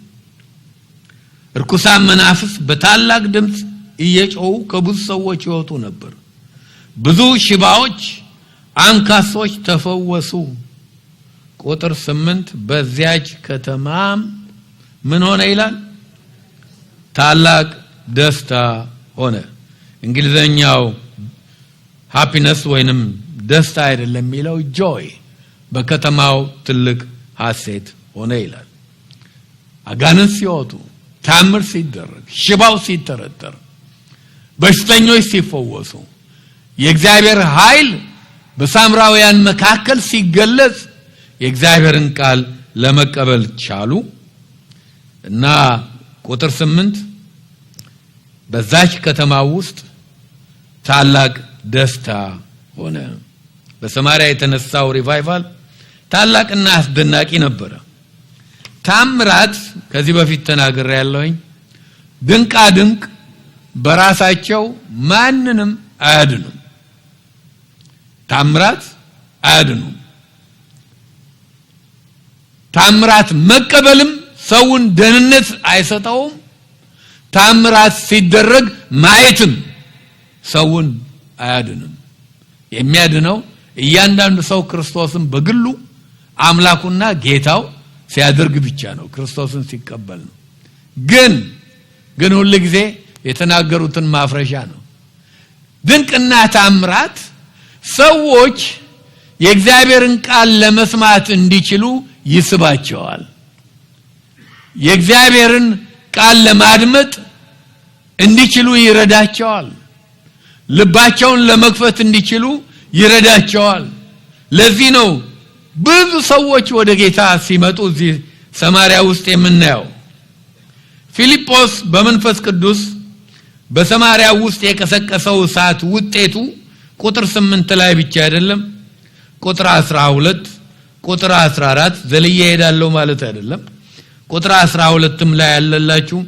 A: እርኩሳን መናፍስት በታላቅ ድምጽ እየጮሁ ከብዙ ሰዎች ይወጡ ነበር ብዙ ሽባዎች አንካሶች ተፈወሱ ቁጥር 8 በዚያች ከተማም ምን ሆነ ይላል ታላቅ ደስታ ሆነ እንግሊዘኛው ሃፒነስ ወይንም ደስታ አይደለም የሚለው ጆይ በከተማው ትልቅ ሐሴት ሆነ ይላል አጋንንት ሲወጡ ታምር ሲደረግ ሽባው ሲተረተር በሽተኞች ሲፈወሱ የእግዚአብሔር ኃይል በሳምራውያን መካከል ሲገለጽ የእግዚአብሔርን ቃል ለመቀበል ቻሉ እና ቁጥር 8 በዛች ከተማ ውስጥ ታላቅ ደስታ ሆነ በሰማሪያ የተነሳው ሪቫይቫል ታላቅና አስደናቂ ነበር ታምራት ከዚህ በፊት ተናግሬያለሁኝ ድንቅ ድንቅ በራሳቸው ማንንም አያድኑም ታምራት አያድኑም ታምራት መቀበልም ሰውን ደህንነት አይሰጠውም ታምራት ሲደረግ ማየትም ሰውን አያድንም የሚያድነው እያንዳንዱ ሰው ክርስቶስን በግሉ አምላኩና ጌታው ሲያደርግ ብቻ ነው ክርስቶስን ሲቀበል ነው ግን ሁሉ ጊዜ የተናገሩትን ማፍረሻ ነው ድንቅና ታምራት ሰዎች የእግዚአብሔርን ቃል ለመስማት እንዲችሉ ይስባቸዋል የእግዚአብሔርን ቃል ለማድመጥ እንዲችሉ ይረዳቸዋል። ልባቸውን ለመክፈት እንዲችሉ ይረዳቸዋል። ለዚህ ነው ብዙ ሰዎች ወደ ጌታ ሲመጡ እዚህ ሰማርያ ውስጥ የምናየው። ፊልጶስ በመንፈስ ቅዱስ በሰማርያ ውስጥ የቀሰቀሰው እሳት ውጤቱ ቁጥር 8 ላይ ብቻ አይደለም፣ ቁጥር 12 ቁጥር 14 ዘልዬ ሄዳለሁ ማለት አይደለም። ቁጥር 12ም ላይ ያለላችሁ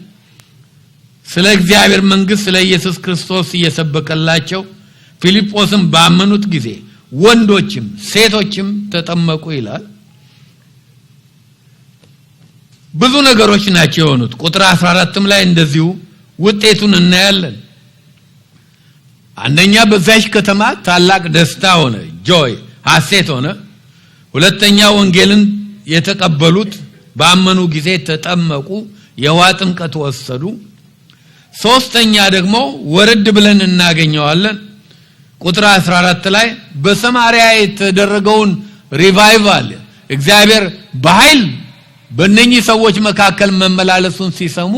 A: ስለ እግዚአብሔር መንግስት ስለ ኢየሱስ ክርስቶስ እየሰበከላቸው ፊልጶስም ባመኑት ጊዜ ወንዶችም ሴቶችም ተጠመቁ ይላል። ብዙ ነገሮች ናቸው የሆኑት። ቁጥር 14ም ላይ እንደዚሁ ውጤቱን እናያለን። አንደኛ በዛች ከተማ ታላቅ ደስታ ሆነ፣ ጆይ ሐሴት ሆነ። ሁለተኛ ወንጌልን የተቀበሉት ባመኑ ጊዜ ተጠመቁ፣ የውሃ ጥምቀት ወሰዱ። ሶስተኛ ደግሞ ወረድ ብለን እናገኘዋለን። ቁጥር 14 ላይ በሰማርያ የተደረገውን ሪቫይቫል እግዚአብሔር በኃይል በእነኚህ ሰዎች መካከል መመላለሱን ሲሰሙ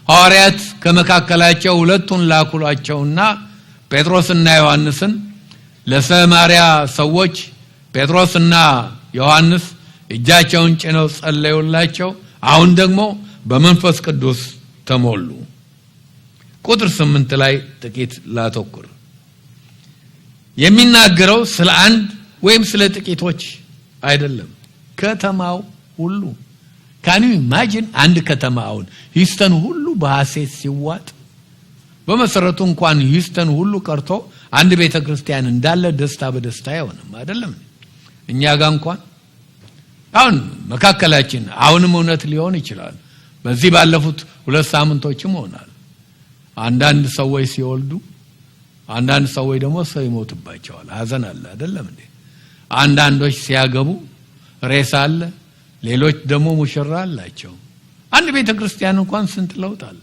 A: ሐዋርያት ከመካከላቸው ሁለቱን ላኩላቸውና ጴጥሮስና ዮሐንስን ለሰማርያ ሰዎች ጴጥሮስና ዮሐንስ እጃቸውን ጭነው ጸለዩላቸው። አሁን ደግሞ በመንፈስ ቅዱስ ተሞሉ። ቁጥር 8 ላይ ጥቂት ላተኩር። የሚናገረው ስለ አንድ ወይም ስለ ጥቂቶች አይደለም፣ ከተማው ሁሉ። ካን ዩ ኢማጂን አንድ ከተማውን ሂውስተን ሁሉ በሐሴት ሲዋጥ። በመሰረቱ እንኳን ሂውስተን ሁሉ ቀርቶ አንድ ቤተክርስቲያን እንዳለ ደስታ በደስታ አይሆንም አይደለም። እኛ ጋር እንኳን አሁን መካከላችን አሁንም እውነት ሊሆን ይችላል። በዚህ ባለፉት 2 ሳምንቶችም ሆናል አንዳንድ ሰዎች ሲወልዱ፣ አንዳንድ ሰዎች ደግሞ ሰው ይሞትባቸዋል። ሐዘን አለ አይደለም እንዴ? አንዳንዶች ሲያገቡ ሬሳ አለ፣ ሌሎች ደግሞ ሙሽራ አላቸው። አንድ ቤተክርስቲያን እንኳን ስንት ለውጥ አለ።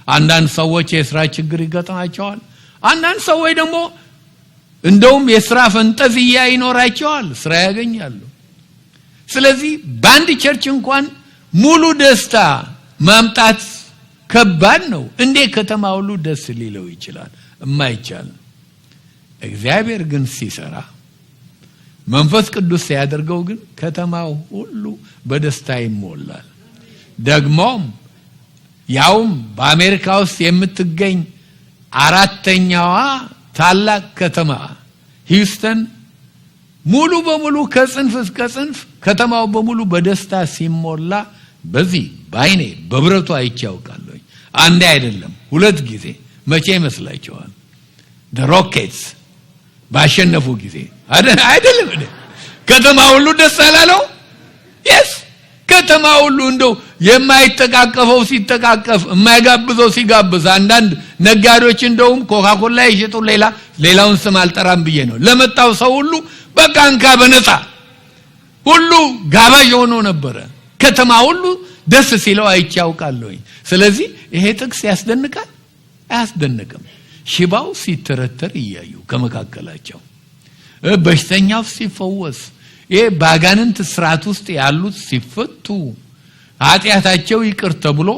A: አንዳንድ ሰዎች የሥራ ችግር ይገጥማቸዋል። አንዳንድ ሰዎች ደግሞ እንደውም የሥራ ፈንጠዝያ ይኖራቸዋል፣ ስራ ያገኛሉ። ስለዚህ በአንድ ቸርች እንኳን ሙሉ ደስታ ማምጣት ከባድ ነው። እንዴ ከተማ ሁሉ ደስ ሊለው ይችላል? የማይቻል። እግዚአብሔር ግን ሲሰራ መንፈስ ቅዱስ ሲያደርገው ግን ከተማው ሁሉ በደስታ ይሞላል። ደግሞም ያውም በአሜሪካ ውስጥ የምትገኝ 4ኛዋ ታላቅ ከተማ ሂውስተን ሙሉ በሙሉ ከጽንፍ እስከ ጽንፍ ከተማው በሙሉ በደስታ ሲሞላ በዚህ ባይኔ በብረቱ አይቻውቃለሁ። አንዴ አይደለም 2 ጊዜ። መቼ ይመስላችኋል? ሮኬትስ ባሸነፉ ጊዜ አይደለም እንዴ? ከተማ ሁሉ ደስ አላለው? yes ከተማ ሁሉ እንደው የማይተቃቀፈው ሲተቃቀፍ፣ የማይጋብዘው ሲጋብዝ፣ አንዳንድ ነጋዴዎች እንደውም ኮካኮላ ይሸጡ ሌላውን ስም አልጠራም ብዬ ነው ለመጣው ሰው ሁሉ በቃ እንካ በነፃ ሁሉ ጋባዥ ሆኖ ነበር። ከተማ ሁሉ ደስ ሲለው አይቻውቃለሁ። ስለዚህ ይሄ ጥቅስ ያስደንቃል? አያስደንቅም? ሽባው ሲተረተር እያዩ ከመካከላቸው በሽተኛው ሲፈወስ፣ ይሄ ባጋንንት ስርዓት ውስጥ ያሉት ሲፈቱ፣ ኃጢአታቸው ይቅር ተብሎ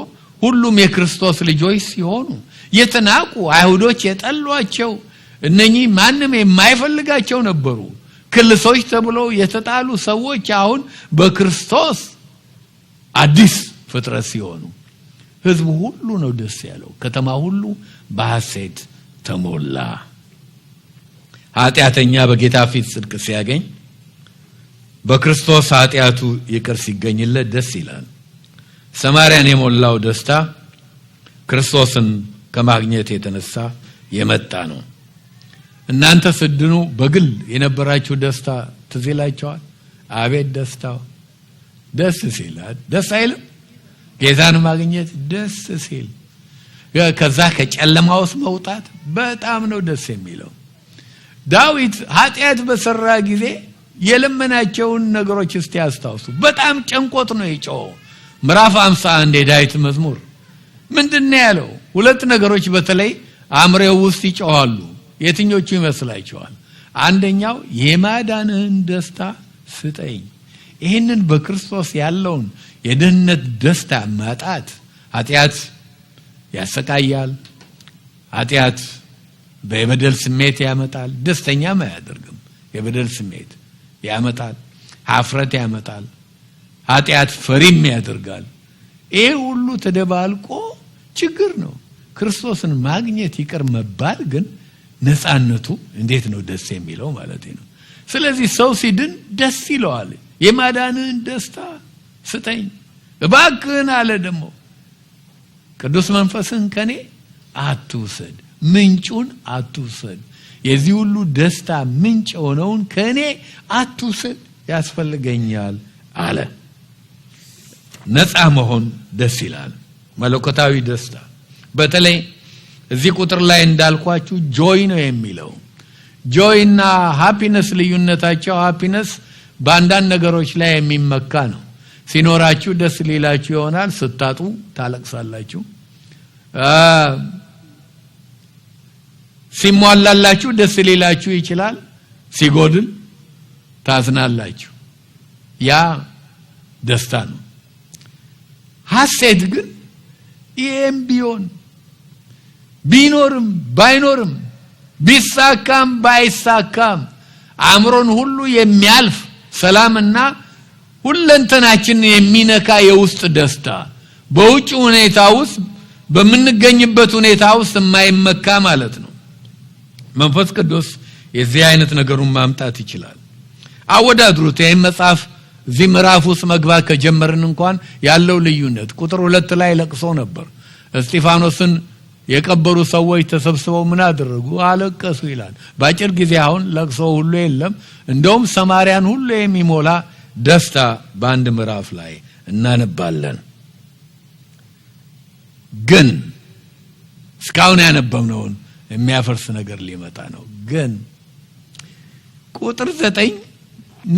A: ሁሉም የክርስቶስ ልጆች ሲሆኑ፣ የተናቁ አይሁዶች የጠሏቸው እነኚህ ማንም የማይፈልጋቸው ነበሩ ክልሶች ተብለው የተጣሉ ሰዎች አሁን በክርስቶስ አዲስ ፍጥረት ሲሆኑ ህዝቡ ሁሉ ነው ደስ ያለው። ከተማ ሁሉ በሐሴት ተሞላ። ኃጢአተኛ በጌታ ፊት ጽድቅ ሲያገኝ፣ በክርስቶስ ኃጢአቱ ይቅር ሲገኝለት ደስ ይላል። ሰማርያን የሞላው ደስታ ክርስቶስን ከማግኘት የተነሳ የመጣ ነው። እናንተ ስድኑ በግል የነበራችሁ ደስታ ትዝ ይላችኋል? አቤት ደስታው! ደስ ሲል ደስ አይልም? ጌታን ማግኘት ደስ ሲል፣ ከዛ ከጨለማ ውስጥ መውጣት በጣም ነው ደስ የሚለው። ዳዊት ኃጢአት በሰራ ጊዜ የለመናቸውን ነገሮች እስቲ ያስታውሱ። በጣም ጨንቆት ነው የጮኸው። ምዕራፍ 51 የዳዊት መዝሙር ምንድነው ያለው? 2 ነገሮች በተለይ አእምሮው ውስጥ ይጮሃሉ። የትኞቹ ይመስላችኋል? አንደኛው የማዳንህን ደስታ ስጠኝ። ይሄንን በክርስቶስ ያለውን የደህንነት ደስታ ማጣት ኃጢአት ያሰቃያል ኃጢአት በበደል ስሜት ያመጣል ደስተኛም አያደርግም የበደል ስሜት ያመጣል ሀፍረት ያመጣል ኃጢአት ፈሪም ያደርጋል ይሄ ሁሉ ተደባልቆ ችግር ነው ክርስቶስን ማግኘት ይቀር መባል ግን ነፃነቱ እንዴት ነው ደስ የሚለው ማለት ነው ስለዚህ ሰው ሲድን ደስ ይለዋል የማዳንን ደስታ ስጠኝ እባክህን አለ ደግሞ ቅዱስ መንፈስን ከኔ አትውሰድ ምንጩን አትውሰድ የዚህ ሁሉ ደስታ ምንጭ ሆነውን ከኔ አትውሰድ ያስፈልገኛል አለ ነፃ መሆን ደስ ይላል መለኮታዊ ደስታ በተለይ እዚህ ቁጥር ላይ እንዳልኳችሁ ጆይ ነው የሚለው ጆይና ሃፒነስ ልዩነታቸው ሃፒነስ በአንዳንድ ነገሮች ላይ የሚመካ ነው ሲኖራችሁ ደስ ሊላችሁ ይሆናል ስታጡ ታለቅሳላችሁ ሲሟላላችሁ ደስ ሊላችሁ ይችላል ሲጎድል ታዝናላችሁ ያ ደስታ ነው ሐሴት ግን ይሄም ቢኖርም ባይኖርም ቢሳካም ባይሳካም አእምሮን ሁሉ የሚያልፍ ሰላምና ሁለንተናችን የሚነካ የውስጥ ደስታ በውጭ ሁኔታ ውስጥ በመንገኝበት ሁኔታ ውስጥ የማይመካ ማለት ነው መንፈስ ቅዱስ የዚህ አይነት ነገሩን ማምጣት ይችላል አወዳድሩት ይሄን መጽሐፍ እዚህ ምዕራፍ ውስጥ መግባት ከጀመርን እንኳን ያለው ልዩነት ቁጥር 2 ላይ ለቅሶ ነበር እስጢፋኖስን የቀበሩ ሰዎች ተሰብስበው ምን አደረጉ አለቀሱ ይላል ባጭር ጊዜ አሁን ለቅሶ ሁሉ የለም እንደውም ሰማርያን ሁሉ የሚሞላ ደስታ በአንድ ምዕራፍ ላይ እናነባለን ግን እስካሁን ያነበብነውን የሚያፈርስ ነገር ሊመጣ ነው ግን ቁጥር 9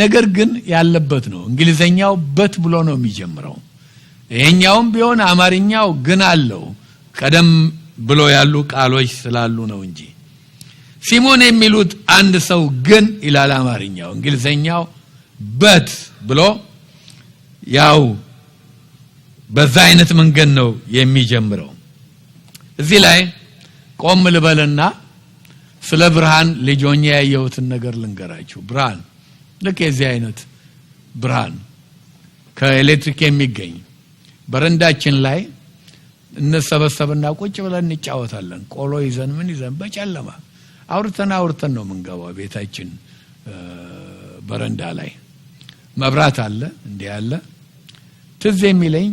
A: ነገር ግን ያለበት ነው እንግሊዘኛው በት ብሎ ነው የሚጀምረው ይሄኛውም ቢሆን አማርኛው ግን አለው ቀደም ብሎ ያሉ ቃሎች ስላሉ ነው እንጂ ሲሞን የሚሉት አንድ ሰው ግን ይላል አማርኛው እንግሊዘኛው በት ብሎ ያው በዛ አይነት መንገድ ነው የሚጀምረው እዚህ ላይ ቆም ልበልና ስለ ብርሃን ልጆኛ ያየሁትን ነገር ልንገራችሁ ብርሃን ልክ የዚህ አይነት ብርሃን ከኤሌክትሪክ የሚገኝ በረንዳችን ላይ እንሰበሰብና ቁጭ ብለን እንጫወታለን ቆሎ ይዘን ምን ይዘን በጨለማ አውርተን ነው መንገባው ቤታችን በረንዳ ላይ መብራት አለ እንዴ ያለ ትዝ የሚለኝ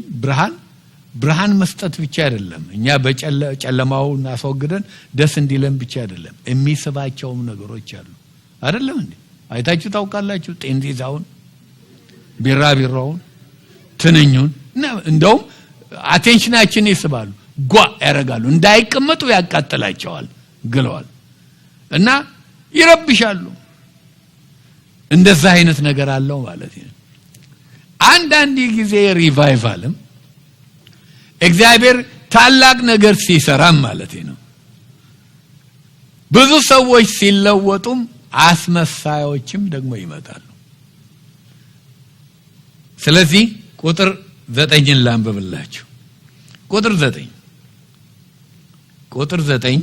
A: ብርሃን መስጠት ብቻ አይደለም እኛ በጨለማው እናስወግደን ደስ እንዲለን ብቻ አይደለም የሚስባቸውም ነገሮች አሉ አይደለም እንዴ አይታችሁ ታውቃላችሁ ጤንዚዛውን ቢራቢሮውን ትንኙን እንደውም አቴንሽናችን ይስባሉ ጓ ያረጋሉ እንዳይቀመጡ ያቃጥላቸዋል ግለዋል እና ይረብሻሉ እንደዛ አይነት ነገር አለው ማለት ነው አንዳንድ ጊዜ ሪቫይቫልም እግዚአብሔር ታላቅ ነገር ሲሰራም ማለት ነው ብዙ ሰዎች ሲለወጡም አስመሳዮችም ደግሞ ይመጣሉ ስለዚህ ቁጥር 9 ላንብብላችሁ ቁጥር 9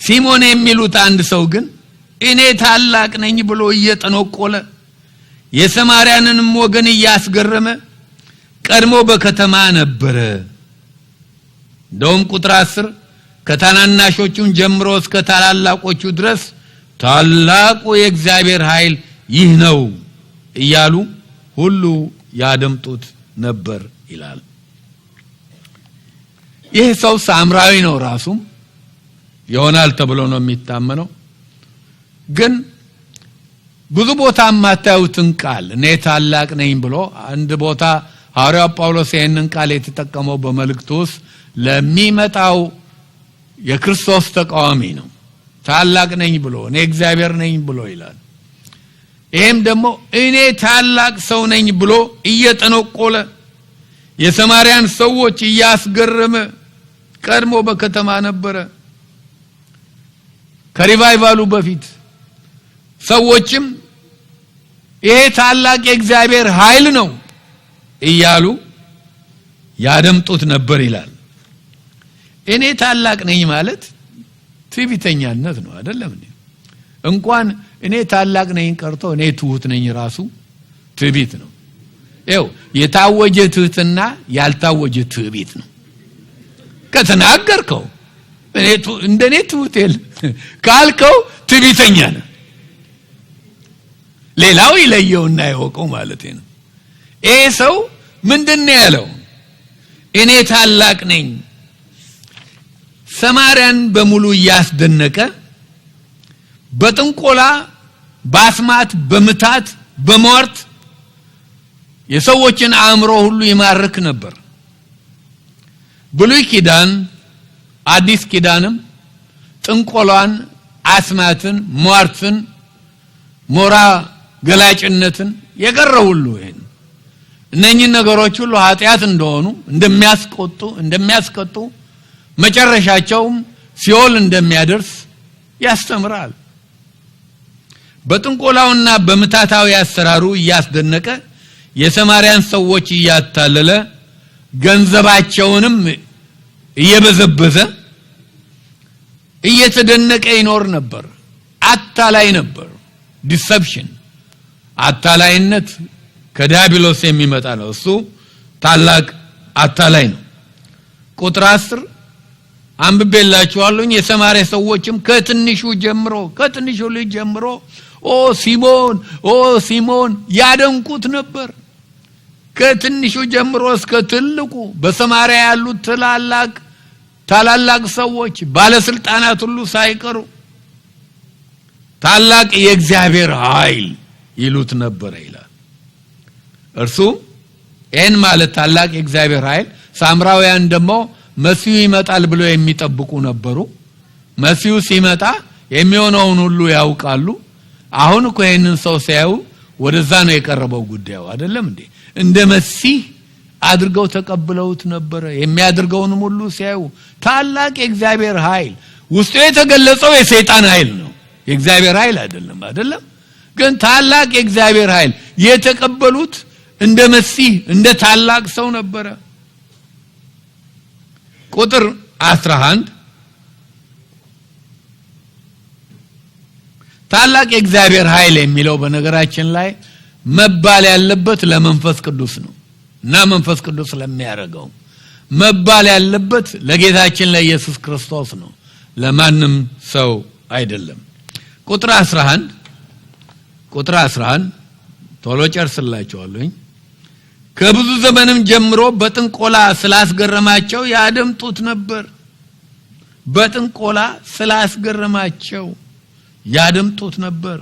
A: ሲሞን የሚሉት አንድ ሰው ግን እኔ ታላቅ ነኝ ብሎ እየጠነቆለ የሰማርያንንም ወገን ያስገረመ ቀድሞ በከተማ ነበረ እንደውም ቁጥር 10 ከታናናሾቹን ጀምሮ እስከ ታላላቆቹ ድረስ ታላቁ የእግዚአብሔር ኃይል ይህ ነው እያሉ ሁሉ ያደምጡት ነበር ይላል ይህ ሰው ሳምራዊ ነው ራሱ ይሆናል ተብሎ ነው የሚታመነው ግን ብዙ ቦታ ማታዩትን ቃል እኔ ታላቅ ነኝ ብሎ አንድ ቦታ ሐዋርያው ጳውሎስ ይህንን ቃል የተጠቀመው በመልእክቱ ውስጥ ለሚመጣው የክርስቶስ ተቃዋሚ ነው ታላቅ ነኝ ብሎ እኔ እግዚአብሔር ነኝ ብሎ ይላል ይሄም ደግሞ እኔ ታላቅ ሰው ነኝ ብሎ እየጠነቆለ የሰማርያን ሰዎች ያስገረመ ቀድሞ በከተማ ነበረ ከሪቫይቫሉ በፊት ሰዎችም ይሄ ታላቅ የእግዚአብሔር ኃይል ነው እያሉ ያደምጡት ነበር ይላል። እኔ ታላቅ ነኝ ማለት ትዕቢተኛነት ነው አይደለም እንዴ? እንኳን እኔ ታላቅ ነኝ ቀርቶ እኔ ትሁት ነኝ ራሱ ትዕቢት ነው። ይኸው የታወጀ ትህትና ያልታወጀ ትዕቢት ነው። ከተናገርከው እኔ እንደኔ ትሁት ካልከው ትዕቢተኛ ነህ። ሌላው ይለየውና ይወቀው ማለት ነው። ይሄ ሰው ምንድነው ያለው? እኔ ታላቅ ነኝ። ሰማርያን በሙሉ ያስደነቀ በጥንቆላ በአስማት በምታት በመዋርት የሰዎችን አእምሮ ሁሉ ይማርክ ነበር። ብሉይ ኪዳን አዲስ ኪዳንም ጥንቆላን አስማትን መዋርትን ሞራ ገላጭነትን የቀረው ሁሉ ይሄን እነኚህ ነገሮች ሁሉ ኃጢያት እንደሆኑ እንደሚያስቀጡ መጨረሻቸውም ሲኦል እንደሚያደርስ ያስተምራል። በጥንቆላውና በምታታዊ አሰራሩ ያስደነቀ የሰማርያን ሰዎች ያታለለ ገንዘባቸውንም እየበዘበዘ እየተደነቀ ይኖር ነበር። አታላይ ነበር። ዲሰፕሽን አታላይነት ከዲያብሎስ የሚመጣ ነው። እሱ ታላቅ አታላይ ነው። ቁጥር 10 አንብቤላችኋለሁ። የሰማርያ ሰዎችም ከትንሹ ልጅ ጀምሮ ኦ ሲሞን ያደንቁት ነበር። ከትንሹ ጀምሮ እስከ ትልቁ በሰማርያ ያሉት ታላላቅ ሰዎች ባለስልጣናት ሁሉ ሳይቀሩ ታላቅ የእግዚአብሔር ኃይል ይሉት ነበር ይላል። እርሱ ኤን ማለት ታላቅ የእግዚአብሔር ኃይል። ሳምራውያን ደግሞ መሲሁ ይመጣል ብለው የሚጠብቁ ነበሩ። መሲሁ ሲመጣ የሚሆነውን ሁሉ ያውቃሉ። አሁን እኮ ይሄንን ሰው ሲያዩ ወደዛ ነው የቀረበው ጉዳዩ አይደለም እንዴ? እንደ መሲህ አድርገው ተቀብለውት ነበር። የሚያደርገውንም ሁሉ ሲያዩ ታላቅ የእግዚአብሔር ኃይል ውስጡ የተገለጸው የሰይጣን ኃይል ነው፣ የእግዚአብሔር ኃይል አይደለም። ግን ታላቅ የእግዚአብሔር ኃይል የተቀበሉት እንደ መሲህ እንደ ታላቅ ሰው ነበረ። ቁጥር 11 ታላቅ የእግዚአብሔር ኃይል የሚለው በነገራችን ላይ መባል ያለበት ለመንፈስ ቅዱስ ነው እና መንፈስ ቅዱስ ለሚያደርገው መባል ያለበት ለጌታችን ለኢየሱስ ክርስቶስ ነው፣ ለማንም ሰው አይደለም። ቁጥር 11 ቶሎ ጨርስላችኋለሁ። ከብዙ ዘመንም ጀምሮ በጥንቆላ ስላስገረማቸው ያደምጡት ነበር። በጥንቆላ ስላስገረማቸው ያደምጡት ነበር።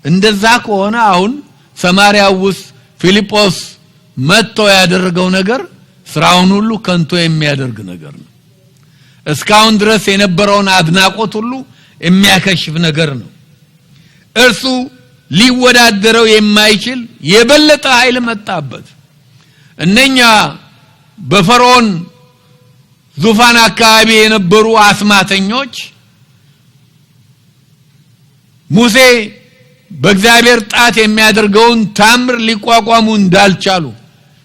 A: እንደዛ ከሆነ አሁን ሰማርያ ውስጥ ፊልጶስ መጥቶ ያደረገው ነገር ስራውን ሁሉ ከንቱ የሚያደርግ ነገር ነው። እስካሁን ድረስ የነበረውን አድናቆት ሁሉ የሚያከሽፍ ነገር ነው። እርሱ ሊወዳደረው የማይችል የበለጠ ኃይል መጣበት። እነኛ በፈርዖን ዙፋን አካባቢ የነበሩ አስማተኞች ሙሴ በእግዚአብሔር ጣት የሚያደርገውን ታምር ሊቋቋሙ እንዳልቻሉ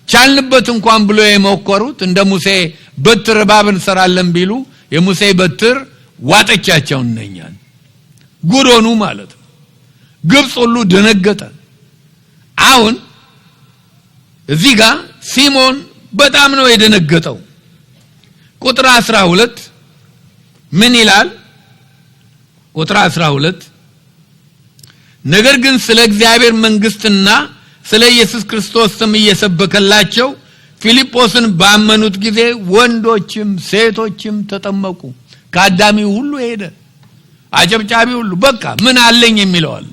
A: ቻልንበት እንኳን ብሎ የሞከሩት እንደ ሙሴ በትር እባብ እንሰራለን ቢሉ የሙሴ በትር ዋጠቻቸው። እነኛን ጉድ ሆኑ ማለት ነው። ግብጽ ሁሉ ደነገጠ። አሁን እዚህ ጋር ሲሞን በጣም ነው የደነገጠው። ቁጥር 12 ምን ይላል? ቁጥር 12 ነገር ግን ስለ እግዚአብሔር መንግስትና ስለ ኢየሱስ ክርስቶስ ስም እየሰበከላቸው ፊልጶስን ባመኑት ጊዜ ወንዶችም ሴቶችም ተጠመቁ። ከአዳሚው ሁሉ ሄደ፣ አጨብጫቢ ሁሉ በቃ ምን አለኝ የሚለው አለ።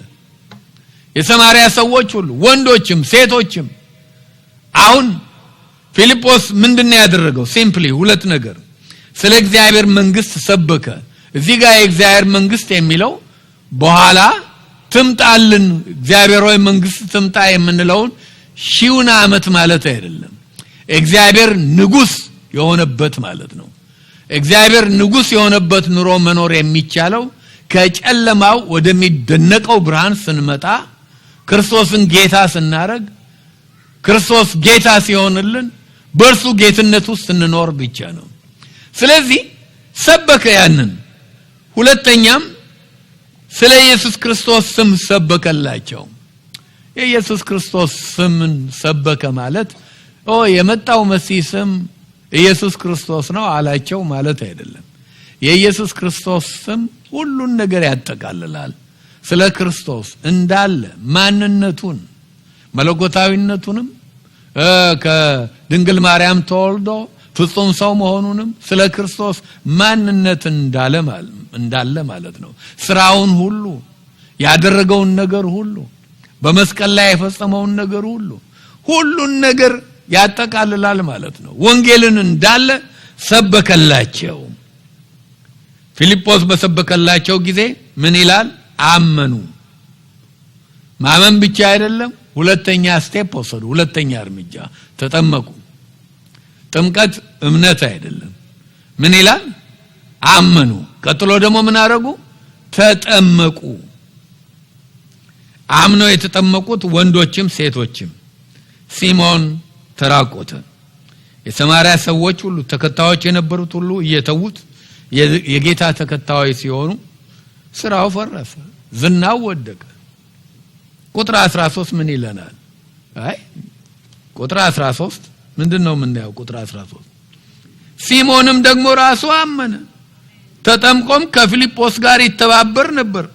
A: የሰማርያ ሰዎች ሁሉ ወንዶችም ሴቶችም። አሁን ፊልጶስ ምንድነው ያደረገው? ሲምፕሊ ሁለት ነገር። ስለ እግዚአብሔር መንግስት ሰበከ። እዚህ ጋር የእግዚአብሔር መንግስት የሚለው በኋላ ትምጣልን እግዚአብሔር ሆይ መንግስት ትምጣ የምንለውን ሺውን ዓመት ማለት አይደለም። እግዚአብሔር ንጉስ የሆነበት ማለት ነው። እግዚአብሔር ንጉስ የሆነበት ኑሮ መኖር የሚቻለው ከጨለማው ወደሚደነቀው ብርሃን ስንመጣ ክርስቶስን ጌታ ስናረግ ክርስቶስ ጌታ ሲሆንልን በእርሱ ጌትነት ውስጥ እንኖር ብቻ ነው። ስለዚህ ሰበከ ያንን። ሁለተኛም ስለ ኢየሱስ ክርስቶስ ስም ሰበከላቸው። የኢየሱስ ክርስቶስ ስምን ሰበከ ማለት የመጣው መሲህ ስም ኢየሱስ ክርስቶስ ነው አላቸው ማለት አይደለም። የኢየሱስ ክርስቶስ ስም ሁሉን ነገር ያጠቃልላል። ስለ ክርስቶስ እንዳለ ማንነቱን መለኮታዊነቱንም ከድንግል ማርያም ተወልዶ ፍጹም ሰው መሆኑንም ስለ ክርስቶስ ማንነት እንዳለ ማለት ነው። ስራውን ሁሉ ያደረገውን ነገር ሁሉ በመስቀል ላይ የፈጸመውን ነገር ሁሉን ነገር ያጠቃልላል ማለት ነው። ወንጌልን እንዳለ ሰበከላቸው። ፊልጶስ በሰበከላቸው ጊዜ ምን ይላል? አመኑ። ማመን ብቻ አይደለም፣ ሁለተኛ ስቴፕ ወሰዱ። ሁለተኛ እርምጃ ተጠመቁ። ጥምቀት እምነት አይደለም። ምን ይላል? አመኑ። ቀጥሎ ደግሞ ምን አደረጉ? ተጠመቁ። አምነው የተጠመቁት ወንዶችም ሴቶችም። ሲሞን ተራቆተ። የሰማርያ ሰዎች ሁሉ ተከታዮች የነበሩት ሁሉ እየተዉት የጌታ ተከታዮች ሲሆኑ ስራው ፈረሰ፣ ዝናው ወደቀ። ቁጥር 13 ምን ይለናል? ቁጥር 13 ምንድነው የምናየው? ቁጥር 13 ሲሞንም ደግሞ ራሱ አመነ፣ ተጠምቆም ከፊልጶስ ጋር ይተባበር ነበር።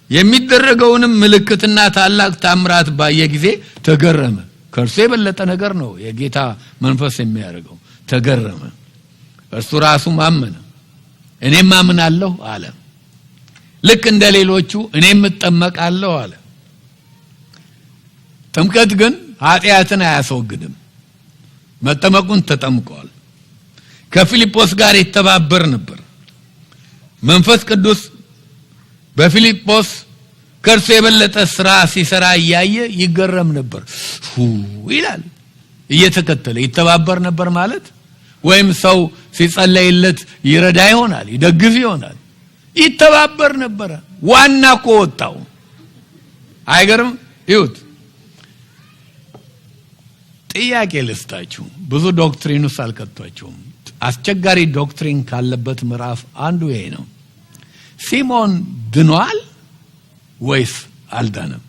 A: የሚደረገውንም ምልክትና ታላቅ ታምራት ባየ ጊዜ ተገረመ። ከእርሱ የበለጠ ነገር ነው የጌታ መንፈስ የሚያደርገው። ተገረመ። እርሱ ራሱ አመነ። እኔም አምናለሁ አለ። ልክ እንደ ሌሎቹ እኔም እጠመቃለሁ አለ። ጥምቀት ግን ኃጢአትን አያስወግድም። መጠመቁን ተጠምቀዋል። ከፊልጶስ ጋር ይተባበር ነበር። መንፈስ ቅዱስ በፊልጶስ ከእርሱ የበለጠ ስራ ሲሰራ እያየ ይገረም ነበር ይላል። እየተከተለ ይተባበር ነበር ማለት ወይም ሰው ሲጸለይለት ይረዳ ይሆናል፣ ይደግፍ ይሆናል። ይተባበር ነበር። ዋና ወጣው። አይገርም? ይሁት ጥያቄ ልስጣችሁ። ብዙ ዶክትሪን ውስጥ አልከቷችሁም። አስቸጋሪ ዶክትሪን ካለበት ምዕራፍ አንዱ ይሄ ነው። ሲሞን ድኗል ወይስ አልዳነም?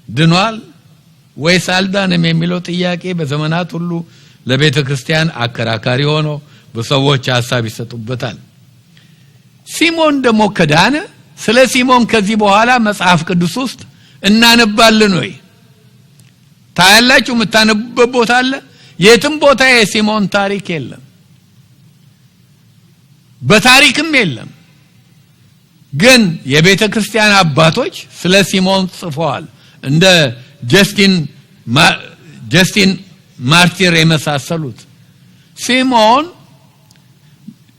A: ድኗል ወይስ አልዳነም የሚለው ጥያቄ በዘመናት ሁሉ ለቤተ ክርስቲያን አከራካሪ ሆኖ በሰዎች ሐሳብ ይሰጡበታል። ሲሞን ደግሞ ከዳነ ስለ ሲሞን ከዚህ በኋላ መጽሐፍ ቅዱስ ውስጥ እናነባለን ወይ? ታያላችሁ? የምታነቡበት ቦታ አለ? የትም ቦታ የሲሞን ታሪክ የለም፣ በታሪክም የለም። ግን የቤተ ክርስቲያን አባቶች ስለ ሲሞን ጽፈዋል። እንደ ጀስቲን ማርቲር የመሳሰሉት። ሲሞን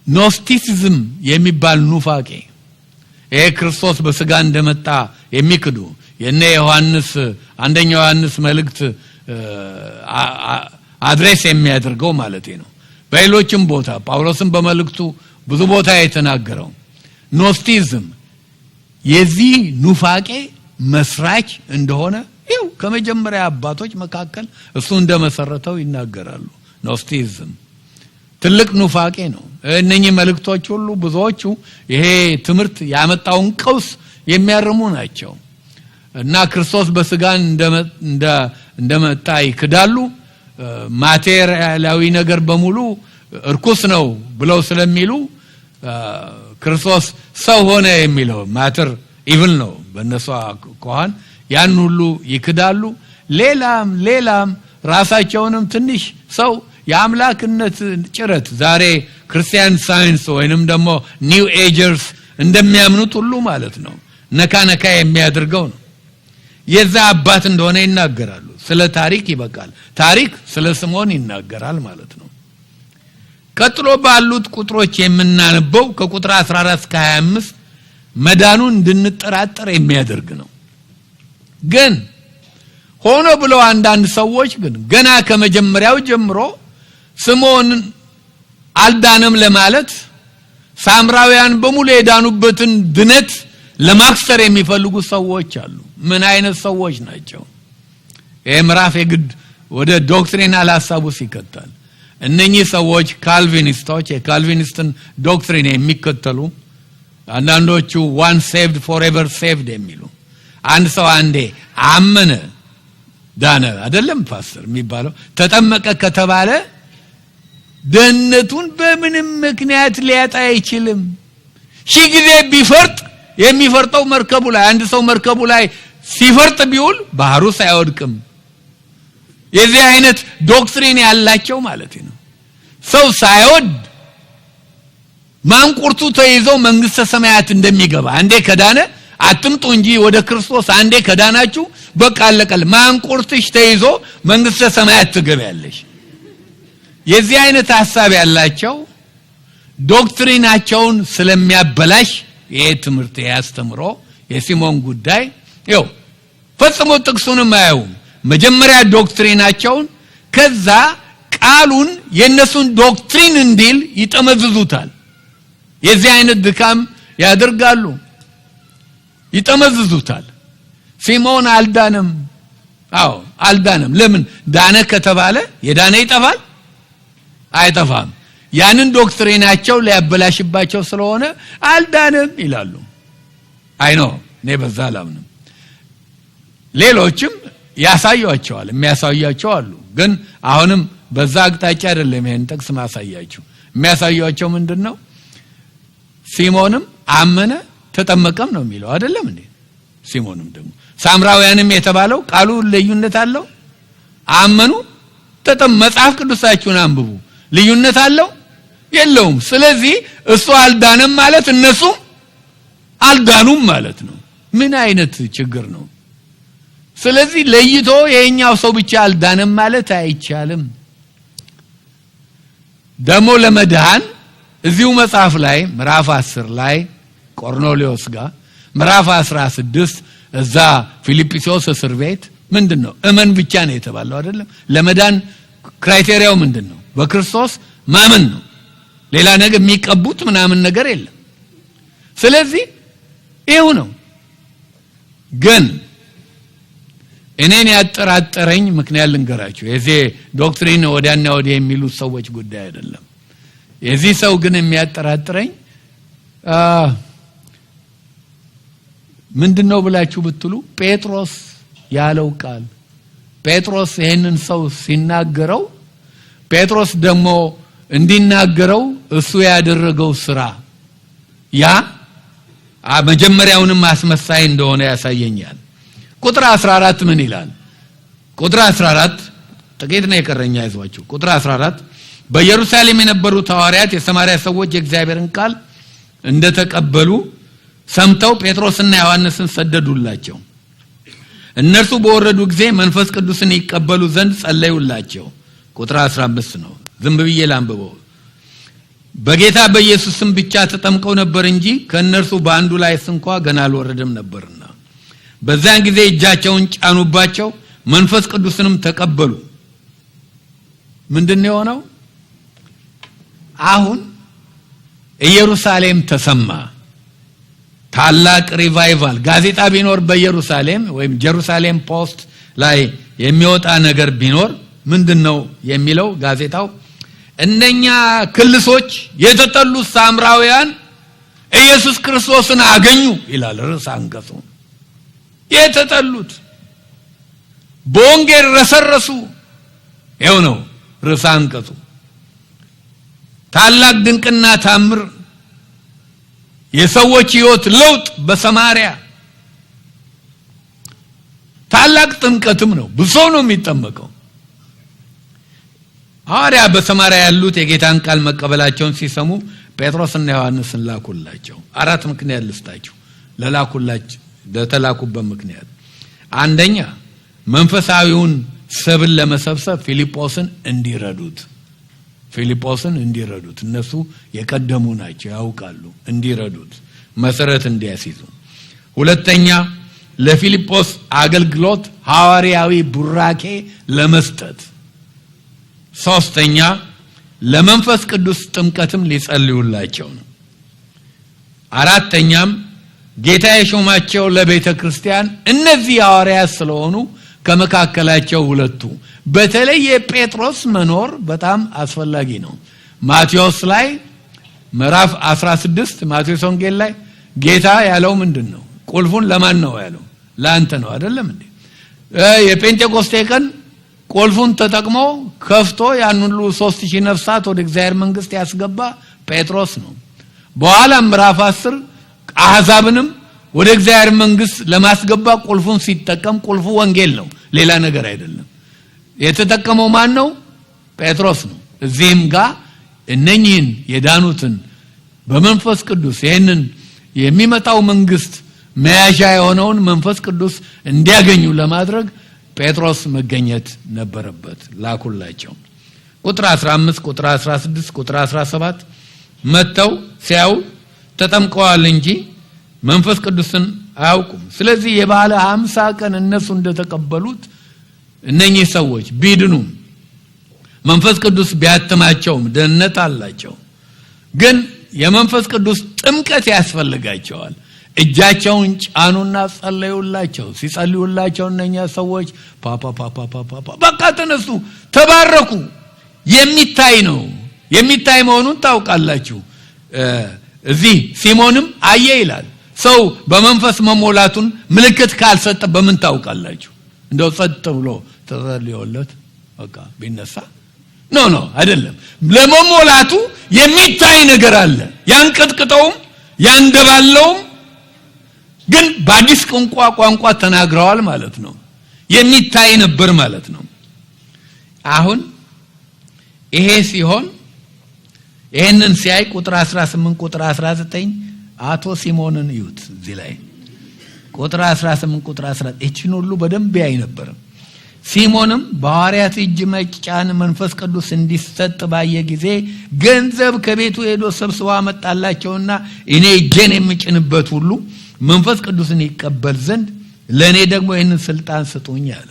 A: ኖስቲሲዝም የሚባል ኑፋቄ፣ ይሄ ክርስቶስ በስጋ እንደመጣ የሚክዱ የነ ዮሐንስ አንደኛው ዮሐንስ መልእክት አድሬስ የሚያደርገው ማለት ነው። በሌሎችም ቦታ ጳውሎስም በመልእክቱ ብዙ ቦታ የተናገረው ኖስቲዝም የዚህ ኑፋቄ መስራች እንደሆነ ይው ከመጀመሪያ አባቶች መካከል እሱ እንደመሰረተው ይናገራሉ። ኖስቲዝም ትልቅ ኑፋቄ ነው። እነኚህ መልእክቶች ሁሉ ብዙዎቹ ይሄ ትምህርት ያመጣውን ቀውስ የሚያርሙ ናቸው እና ክርስቶስ በስጋ እንደመጣ ይክዳሉ። ማቴሪያላዊ ነገር በሙሉ እርኩስ ነው ብለው ስለሚሉ ክርስቶስ ሰው ሆነ የሚለው ማተር ኢቭል ነው በእነሱ አኳኋን። ያን ሁሉ ይክዳሉ። ሌላም ራሳቸውንም ትንሽ ሰው የአምላክነት ጭረት ዛሬ ክርስቲያን ሳይንስ ወይንም ደግሞ ኒው ኤጀርስ እንደሚያምኑት ሁሉ ማለት ነው ነካ የሚያደርገው ነው። የዛ አባት እንደሆነ ይናገራሉ። ስለ ታሪክ ይበቃል። ታሪክ ስለ ሲሞን ይናገራል ማለት ነው። ቀጥሎ ባሉት ቁጥሮች የምናነበው ከቁጥር 14 እስከ 25 መዳኑን እንድንጠራጠር የሚያደርግ ነው። ግን ሆኖ ብለው አንዳንድ ሰዎች ግን ገና ከመጀመሪያው ጀምሮ ሲሞን አልዳነም ለማለት ሳምራውያን በሙሉ የዳኑበትን ድነት ለማክሰር የሚፈልጉ ሰዎች አሉ። ምን አይነት ሰዎች ናቸው? ምዕራፍ የግድ ወደ ዶክትሪናል ሐሳቡ ሲከተል እነኚህ ሰዎች ካልቪኒስቶች የካልቪኒስትን ዶክትሪን የሚከተሉ አንዳንዶቹ one saved forever saved የሚሉ አንድ ሰው አንዴ አመነ ዳነ አይደለም ፓስተር የሚባለው ተጠመቀ ከተባለ ደህንነቱን በምንም ምክንያት ሊያጣ አይችልም ሺህ ጊዜ ቢፈርጥ የሚፈርጠው መርከቡ ላይ አንድ ሰው መርከቡ ላይ ሲፈርጥ ቢውል ባህሩ ሳይወድቅም የዚህ አይነት ዶክትሪን ያላቸው ማለት ነው ሰው ሳይወድ ማንቁርቱ ተይዞ መንግስተ ሰማያት እንደሚገባ አንዴ ከዳነ አትምጡ እንጂ ወደ ክርስቶስ አንዴ ከዳናችሁ በቃ አለቀል ማንቁርትሽ ተይዞ መንግስተ ሰማያት ትገባለሽ የዚህ አይነት ሐሳብ ያላቸው ዶክትሪናቸውን ስለሚያበላሽ የትምህርት ያስተምሮ የሲሞን ጉዳይ ይው ፈጽሞ ጥቅሱንም አያዩም መጀመሪያ ዶክትሪናቸውን ከዛ ቃሉን የነሱን ዶክትሪን እንዲል ይጠመዝዙታል የዚህ አይነት ድካም ያደርጋሉ ይጠመዝዙታል ሲሞን አልዳነም አልዳነም ለምን ዳነ ከተባለ የዳነ ይጠፋል አይጠፋም ያንን ዶክትሪናቸው ሊያበላሽባቸው ስለሆነ አልዳነም ይላሉ አይኖ ነበዛ አላምንም ሌሎችም ያሳዩአቸዋል የሚያሳዩአቸው አሉ ግን አሁንም በዛ አቅጣጫ አይደለም ይሄን ጥቅስ ማሳያቸው የሚያሳዩአቸው ምንድነው ሲሞንም አመነ ተጠመቀም ነው የሚለው አይደለም እንዴ ሲሞንም ደግሞ ሳምራውያንም የተባለው ቃሉ ልዩነት አለው አመኑ መጽሐፍ ቅዱሳችሁን አንብቡ ልዩነት አለው የለውም ስለዚህ እሱ አልዳነም ማለት እነሱ አልዳኑም ማለት ነው ምን አይነት ችግር ነው ስለዚህ ለይቶ የኛው ሰው ብቻ አልዳነም ማለት አይቻልም ደሞ ለመዳን እዚሁ መጽሐፍ ላይ ምዕራፍ 10 ላይ ቆርኔሌዎስ ጋር ምዕራፍ 16 እዛ ፊልጵስዩስ እስር ቤት ምንድነው እመን ብቻ ነው የተባለው አይደለም ለመዳን ክራይቴሪያው ምንድነው በክርስቶስ ማመን ነው ሌላ ነገር የሚቀቡት ምናምን ነገር የለም ስለዚህ ይሄው ነው ግን እኔን ያጠራጠረኝ ምክንያት ልንገራችሁ የዚህ ዶክትሪን ወዲያና ወዲያ የሚሉ ሰዎች ጉዳይ አይደለም የዚህ ሰው ግን የሚያጠራጥረኝ ምንድነው ብላችሁ ብትሉ ጴጥሮስ ያለው ቃል ጴጥሮስ ይሄንን ሰው ሲናገረው ጴጥሮስ ደግሞ እንዲናገረው እሱ ያደረገው ስራ ያ መጀመሪያውንም አስመሳይ እንደሆነ ያሳየኛል ቁጥር 14 ምን ይላል ቁጥር 14 ጥቂት ነው የቀረኛ ይዟችሁ ቁጥር 14 በኢየሩሳሌም የነበሩት ሐዋርያት የሰማርያ ሰዎች የእግዚአብሔርን ቃል እንደተቀበሉ ሰምተው ጴጥሮስና ዮሐንስን ሰደዱላቸው እነርሱ በወረዱ ጊዜ መንፈስ ቅዱስን ይቀበሉ ዘንድ ጸለዩላቸው ቁጥር 15 ነው ዝም ብዬ ላንብበው በጌታ በኢየሱስም ብቻ ተጠምቀው ነበር እንጂ ከነርሱ በአንዱ ላይ እንኳን ገና አልወረደም ነበርና በዛን ጊዜ እጃቸውን ጫኑባቸው መንፈስ ቅዱስንም ተቀበሉ ምንድነው የሆነው አሁን ኢየሩሳሌም ተሰማ ታላቅ ሪቫይቫል ጋዜጣ ቢኖር በኢየሩሳሌም ወይም ጀሩሳሌም ፖስት ላይ የሚወጣ ነገር ቢኖር ምንድነው የሚለው ጋዜጣው እነኛ ክልሶች የተጠሉ ሳምራውያን ኢየሱስ ክርስቶስን አገኙ ይላል ርዕሰ አንቀጹ የተጠሉት በወንጌል ረሰረሱ ይኸው ነው ርዕሰ አንቀጹ ታላቅ ድንቅና ታምር የሰዎች ሕይወት ለውጥ በሰማርያ ታላቅ ጥምቀትም ነው ብዙ ነው የሚጠመቀው ሐዋርያ በሰማርያ ያሉት የጌታን ቃል መቀበላቸውን ሲሰሙ ጴጥሮስና ዮሐንስን ላኩላቸው አራት ምክንያት ልስጣችሁ ለላኩላቸው ለተላኩበት ምክንያት አንደኛ መንፈሳዊውን ሰብል ለመሰብሰብ ፊልጶስን እንዲረዱት እነሱ የቀደሙ ናቸው ያውቃሉ እንዲረዱት መሰረት እንዲያስይዙ ሁለተኛ ለፊልጶስ አገልግሎት ሐዋርያዊ ቡራኬ ለመስጠት ሶስተኛ ለመንፈስ ቅዱስ ጥምቀትም ሊጸልዩላቸው ነው አራተኛም ጌታ የሾማቸው ለቤተ ክርስቲያን እነዚህ ሐዋርያት ስለሆኑ ከመካከላቸው ሁለቱ በተለይ የጴጥሮስ መኖር በጣም አስፈላጊ ነው። ማቴዎስ ላይ ምዕራፍ 16 ማቴዎስ ወንጌል ላይ ጌታ ያለው ምንድነው? ቁልፉን ለማን ነው ያለው? ለአንተ ነው አይደለም እንዴ? የጴንጤቆስጤ ቀን ቁልፉን ተጠቅሞ ከፍቶ ያን ሁሉ 3000 ነፍሳት ወደ እግዚአብሔር መንግስት ያስገባ ጴጥሮስ ነው። በኋላ ምዕራፍ 10 አሕዛብንም ወደ እግዚአብሔር መንግስት ለማስገባ ቁልፉን ሲጠቀም ቁልፉ ወንጌል ነው፣ ሌላ ነገር አይደለም። የተጠቀመው ማን ነው? ጴጥሮስ ነው። እዚህም ጋር እነኚህን የዳኑትን በመንፈስ ቅዱስ ይሄንን የሚመጣው መንግስት መያዣ የሆነውን መንፈስ ቅዱስ እንዲያገኙ ለማድረግ ጴጥሮስ መገኘት ነበረበት። ላኩላቸው። ቁጥር 15 ቁጥር 16 ቁጥር 17 መተው ሲያው ተጠምቀዋል እንጂ መንፈስ ቅዱስን አያውቁም። ስለዚህ የባለ 50 ቀን እነሱ እንደተቀበሉት እነኚህ ሰዎች ቢድኑም መንፈስ ቅዱስ ቢያተማቸውም ደህንነት አላቸው። ግን የመንፈስ ቅዱስ ጥምቀት ያስፈልጋቸዋል። እጃቸውን ጫኑና ጸለዩላቸው። ሲጸልዩላቸው እነኛ ሰዎች በቃ ተነሱ፣ ተባረኩ። የሚታይ ነው። የሚታይ መሆኑን ታውቃላችሁ። እዚህ ሲሞንም አየ ይላል። ሰው በመንፈስ መሞላቱን ምልክት ካልሰጠ በምን ታውቃላችሁ? እንደው ጸጥ ብሎ ተጸልዮለት በቃ ቢነሳ ኖ አይደለም። ለመሞላቱ የሚታይ ነገር አለ። ያንቀጥቅጠውም ያንደባለውም ግን በአዲስ ቋንቋ ተናግረዋል ማለት ነው። የሚታይ ነበር ማለት ነው። አሁን ይሄ ሲሆን ይሄንን ሲያይ ቁጥር 18 ቁጥር 19 አቶ ሲሞንን ይዩት። እዚህ ላይ ቁጥር 18 ቁጥር 19 እቺን ሁሉ በደንብ ያይ ነበር። ሲሞንም በሐዋርያት እጅ መጫን መንፈስ ቅዱስ እንዲሰጥ ባየ ጊዜ ገንዘብ ከቤቱ ሄዶ ሰብስቦ አመጣላቸውና እኔ እጄን የምጭንበት ሁሉ መንፈስ ቅዱስን ይቀበል ዘንድ ለኔ ደግሞ ይህንን ስልጣን ስጡኝ አለ።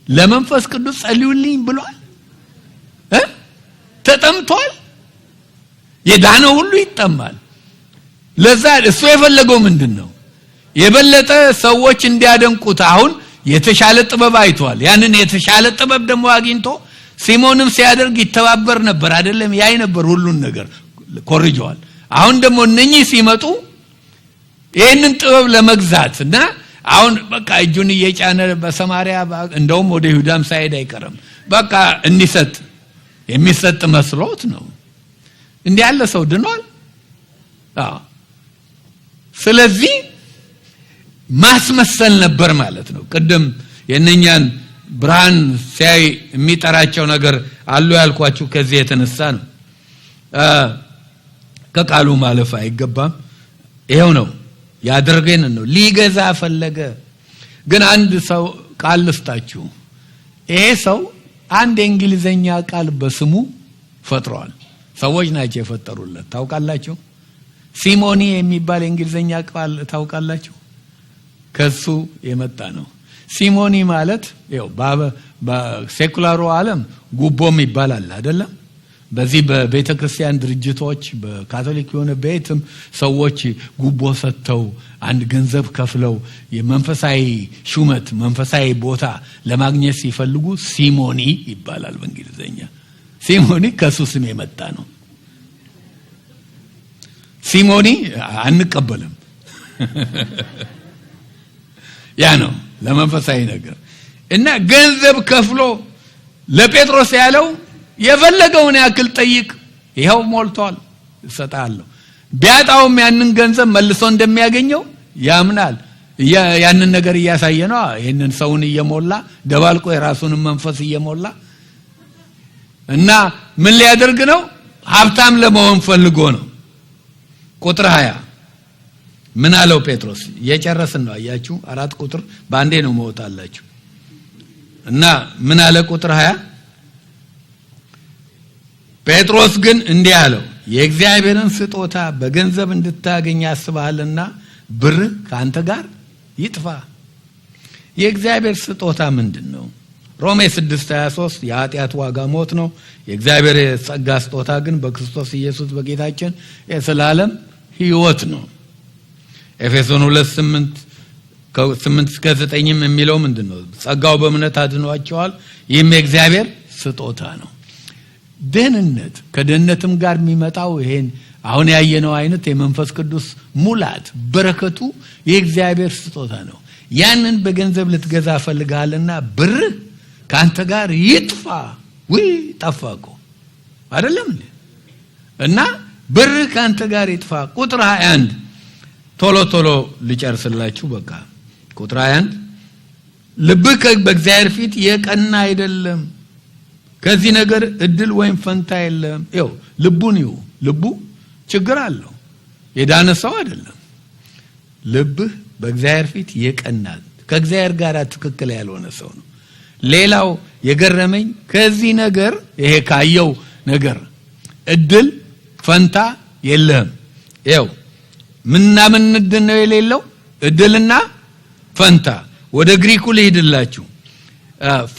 A: ለመንፈስ ቅዱስ ጸልዩልኝ ብሏል። ተጠምቷል። የዳነው ሁሉ ይጠማል። ለዛ እሱ የፈለገው ምንድነው? የበለጠ ሰዎች እንዲያደንቁት አሁን የተሻለ ጥበብ አይቷል። ያንን የተሻለ ጥበብ ደግሞ አግኝቶ ሲሞንም ሲያደርግ ይተባበር ነበር አይደለም? ያይ ነበር ሁሉን ነገር ኮርጆዋል። አሁን ደግሞ እነኚህ ሲመጡ ይሄንን ጥበብ ለመግዛትና አሁን በቃ እጁን እየጫነ በሰማሪያ እንደውም ወደ ይሁዳም ሳይሄድ አይቀርም። በቃ እንዲሰጥ የሚሰጥ መስሎት ነው። እንዲህ ያለ ሰው ድኗል። ስለዚህ ማስመሰል ነበር ማለት ነው። ቅድም የነኛን ብርሃን ሲያይ የሚጠራቸው ነገር አሉ ያልኳችሁ ከዚህ የተነሳ ነው። ከቃሉ ማለፍ አይገባም። ይሄው ነው ያደረገን ነው። ሊገዛ ፈለገ። ግን አንድ ሰው ቃል ልስጣችሁ። ይሄ ሰው አንድ እንግሊዘኛ ቃል በስሙ ፈጥሯል። ሰዎች ናቸው የፈጠሩለት። ታውቃላችሁ? ሲሞኒ የሚባል እንግሊዘኛ ቃል ታውቃላችሁ? ከሱ የመጣ ነው። ሲሞኒ ማለት ያው በሴኩላሩ ዓለም ጉቦም ይባላል አይደለም? በዚህ በቤተክርስቲያን ድርጅቶች በካቶሊክ የሆነ ቤትም ሰዎች ጉቦ ሰጥተው አንድ ገንዘብ ከፍለው የመንፈሳዊ ሹመት መንፈሳዊ ቦታ ለማግኘት ሲፈልጉ ሲሞኒ ይባላል በእንግሊዘኛ። ሲሞኒ ከሱ ስም የመጣ ነው። ሲሞኒ አንቀበልም። ያ ነው ለመንፈሳዊ ነገር እና ገንዘብ ከፍሎ ለጴጥሮስ ያለው የፈለገውን ያክል ጠይቅ፣ ይሄው ሞልቷል እሰጣለሁ። ቢያጣውም ያንን ገንዘብ መልሶ እንደሚያገኘው ያምናል። ያንን ነገር እያሳየ ነው። ይሄንን ሰውን እየሞላ ደባልቆ የራሱን መንፈስ እየሞላ እና ምን ሊያደርግ ነው? ሀብታም ለመሆን ፈልጎ ነው። ቁጥር 20 ምን አለው ጴጥሮስ? እየጨረስን ነው አያችሁ። 4 ቁጥር ባንዴ ነው መውጣላችሁ እና ምን አለ ቁጥር 20 ጴጥሮስ ግን እንዲህ አለው፣ የእግዚአብሔርን ስጦታ በገንዘብ እንድታገኝ ያስባልና ብር ካንተ ጋር ይጥፋ። የእግዚአብሔር ስጦታ ምንድነው? ሮሜ 6:23 የኃጢአት ዋጋ ሞት ነው፣ የእግዚአብሔር ጸጋ ስጦታ ግን በክርስቶስ ኢየሱስ በጌታችን የዘላለም ሕይወት ነው። ኤፌሶን 2:8 ከ8 እስከ 9ም የሚለው ምንድነው? ጸጋው በእምነት አድኗቸዋል፣ ይህም የእግዚአብሔር ስጦታ ነው። ደህንነት ከደህንነትም ጋር የሚመጣው ይሄን አሁን ያየነው አይነት የመንፈስ ቅዱስ ሙላት በረከቱ የእግዚአብሔር ስጦታ ነው። ያንን በገንዘብ ልትገዛ ፈልጋልና ብር ካንተ ጋር ይጥፋ ወይ ጠፋቆ አይደለም እንዴ? እና ብር ካንተ ጋር ይጥፋ። ቁጥር 21 ቶሎ ልጨርስላችሁ በቃ። ቁጥር 21 ልብህ በእግዚአብሔር ፊት የቀና አይደለም፣ ከዚህ ነገር እድል ወይም ፈንታ የለም። ይው ልቡ ችግር አለው፣ የዳነ ሰው አይደለም። ልብህ በእግዚአብሔር ፊት የቀና ከእግዚአብሔር ጋር ትክክል ያልሆነ ሰው ነው። ሌላው የገረመኝ ከዚህ ነገር ይሄ ካየው ነገር እድል ፈንታ የለም። ይው ምን ነው የሌለው? እድልና ፈንታ። ወደ ግሪኩ ልሂድላችሁ።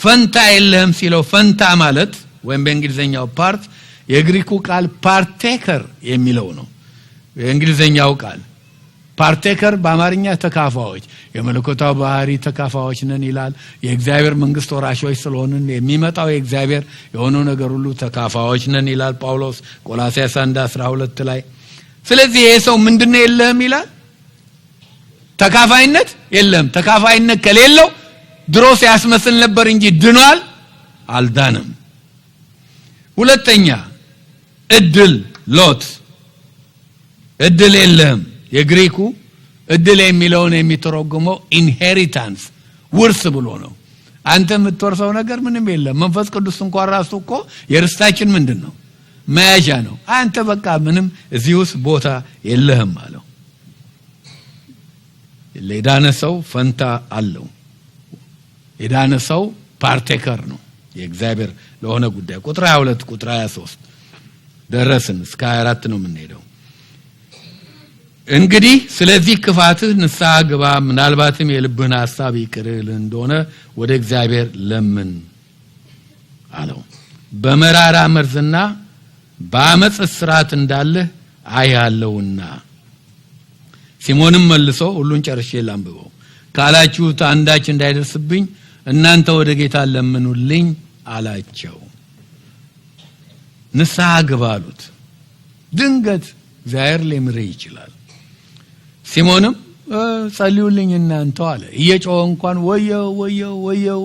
A: ፈንታ የለም ሲለው ፈንታ ማለት ወይም በእንግሊዘኛው ፓርት የግሪኩ ቃል ፓርቴከር የሚለው ነው። የእንግሊዘኛው ቃል ፓርቴከር በአማርኛ ተካፋዮች፣ የመለኮታዊ ባህሪ ተካፋዮች ነን ይላል። የእግዚአብሔር መንግስት ወራሾች ስለሆንን የሚመጣው የእግዚአብሔር የሆነው ነገር ሁሉ ተካፋዮች ነን ይላል ጳውሎስ ቆላስይስ 1:12 ላይ። ስለዚህ ይሄ ሰው ምንድነው የለም ይላል? ተካፋይነት የለም። ተካፋይነት ከሌለው ድሮስ ያስመስል ነበር እንጂ ድኗል አልዳንም። ሁለተኛ እድል የለም። የግሪኩ እድል የሚለውን የሚተረጎመው ኢንሄሪታንስ ውርስ ብሎ ነው። አንተ የምትወርሰው ነገር ምንም የለም። መንፈስ ቅዱስ እንኳን ራሱ እኮ የርስታችን ምንድነው? መያዣ ነው። አንተ በቃ ምንም እዚህ ውስጥ ቦታ የለህም አለው። የዳነ ሰው ፈንታ አለው። የዳነ ሰው ፓርቴከር ነው የእግዚአብሔር ለሆነ ጉዳይ። ቁጥር 22 ቁጥር 23 ደረስን። እስከ 24 ነው የምንሄደው። እንግዲህ ስለዚህ ክፋትህ ንስሐ ግባ፣ ምናልባትም የልብህን ሐሳብ ይቅርል እንደሆነ ወደ እግዚአብሔር ለምን አለው። በመራራ መርዝና በአመጽ እስራት እንዳለህ አያለውና። ሲሞንም መልሶ ሁሉን ጨርሼ ላንብበው። ካላችሁት አንዳች እንዳይደርስብኝ እናንተ ወደ ጌታ ለምኑልኝ አላቸው። ንስሐ ግባ አሉት። ድንገት እግዚአብሔር ሊምርህ ይችላል። ሲሞንም ጸልዩልኝ እናንተ አለ። እየጮኸ እንኳን ወየው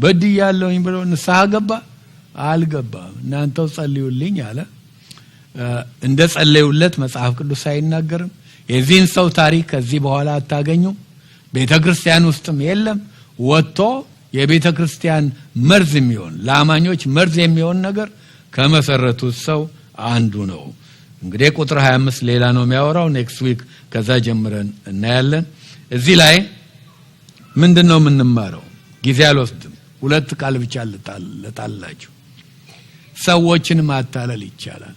A: በድያለሁኝ ብሎ ንስሐ ገባ አልገባም። እናንተው ጸልዩልኝ አለ። እንደ ጸለዩለት መጽሐፍ ቅዱስ አይናገርም። የዚህን ሰው ታሪክ ከዚህ በኋላ አታገኙም። ቤተክርስቲያን ውስጥም የለም። ወጥቶ የቤተክርስቲያን መርዝ የሚሆን ለአማኞች መርዝ የሚሆን ነገር ከመሰረቱት ሰው አንዱ ነው። እንግዲህ ቁጥር 25 ሌላ ነው የሚያወራው። ኔክስት ዊክ ከዛ ጀምረን እናያለን። እዚህ ላይ ምንድነው የምንማረው? ጊዜ አልወስድም። ሁለት ቃል ብቻ ልጣላችሁ። ሰዎችን ማታለል ይቻላል።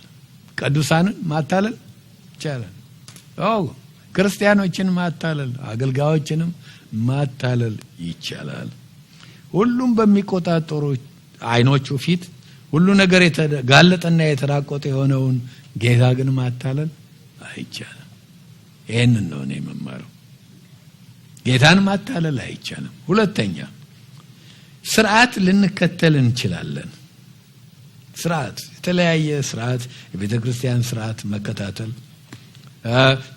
A: ቅዱሳንን ማታለል ይቻላል። ክርስቲያኖችን ማታለል፣ አገልጋዮችንም ማታለል ይቻላል። ሁሉም በሚቆጣጠሩ አይኖቹ ፊት ሁሉ ነገር የተጋለጠና የተራቆተ የሆነውን ጌታ ግን ማታለል አይቻልም። ይሄንን ነው እኔ የምማረው። ጌታን ማታለል አይቻልም። ሁለተኛ ስርዓት ልንከተል እንችላለን። ስርዓት፣ የተለያየ ስርዓት፣ የቤተክርስቲያን ስርዓት መከታተል፣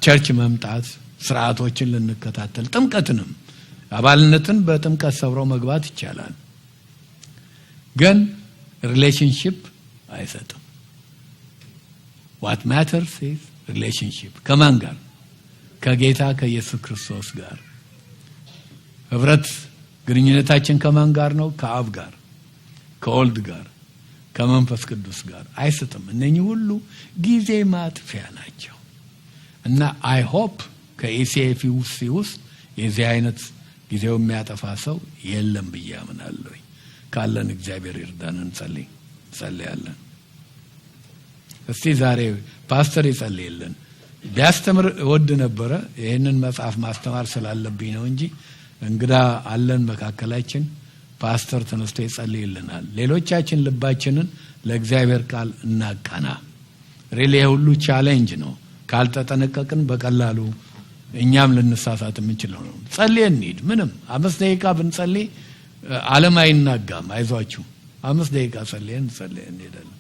A: ቸርች መምጣት፣ ስርዓቶችን ልንከታተል፣ ጥምቀትንም አባልነትን በጥምቀት ሰብሮ መግባት ይቻላል። ግን ሪሌሽንሺፕ አይሰጥም። what matters is relationship። ከማን ጋር? ከጌታ ከኢየሱስ ክርስቶስ ጋር። ህብረት ግንኙነታችን ከማን ጋር ነው? ከአብ ጋር፣ ከወልድ ጋር፣ ከመንፈስ ቅዱስ ጋር አይሰጥም። እነኚህ ሁሉ ጊዜ ማጥፊያ ናቸው እና አይ ሆፕ ከኢሲኤፍ ውስጥ የዚህ አይነት ጊዜው የሚያጠፋ ሰው የለም ብዬ አምናለሁ። ካለን እግዚአብሔር ይርዳን። እንጸልያለን። እስቲ ዛሬ ፓስተር ይጸልይልን። ቢያስተምር ወድ ነበረ። ይሄንን መጽሐፍ ማስተማር ስላለብኝ ነው እንጂ እንግዳ አለን መካከላችን። ፓስተር ተነስቶ ይጸልይልናል። ሌሎቻችን ልባችንን ለእግዚአብሔር ቃል እናቃና። ሪሊ ሁሉ ቻሌንጅ ነው። ካልተጠነቀቅን በቀላሉ እኛም ልንሳሳት የምንችለው ነው። ጸልየን እንሂድ። ምንም 5 ደቂቃ ብንጸልይ ዓለም አይናጋም። አይዟችሁ 5 ደቂቃ ጸልየን እንሄዳለን።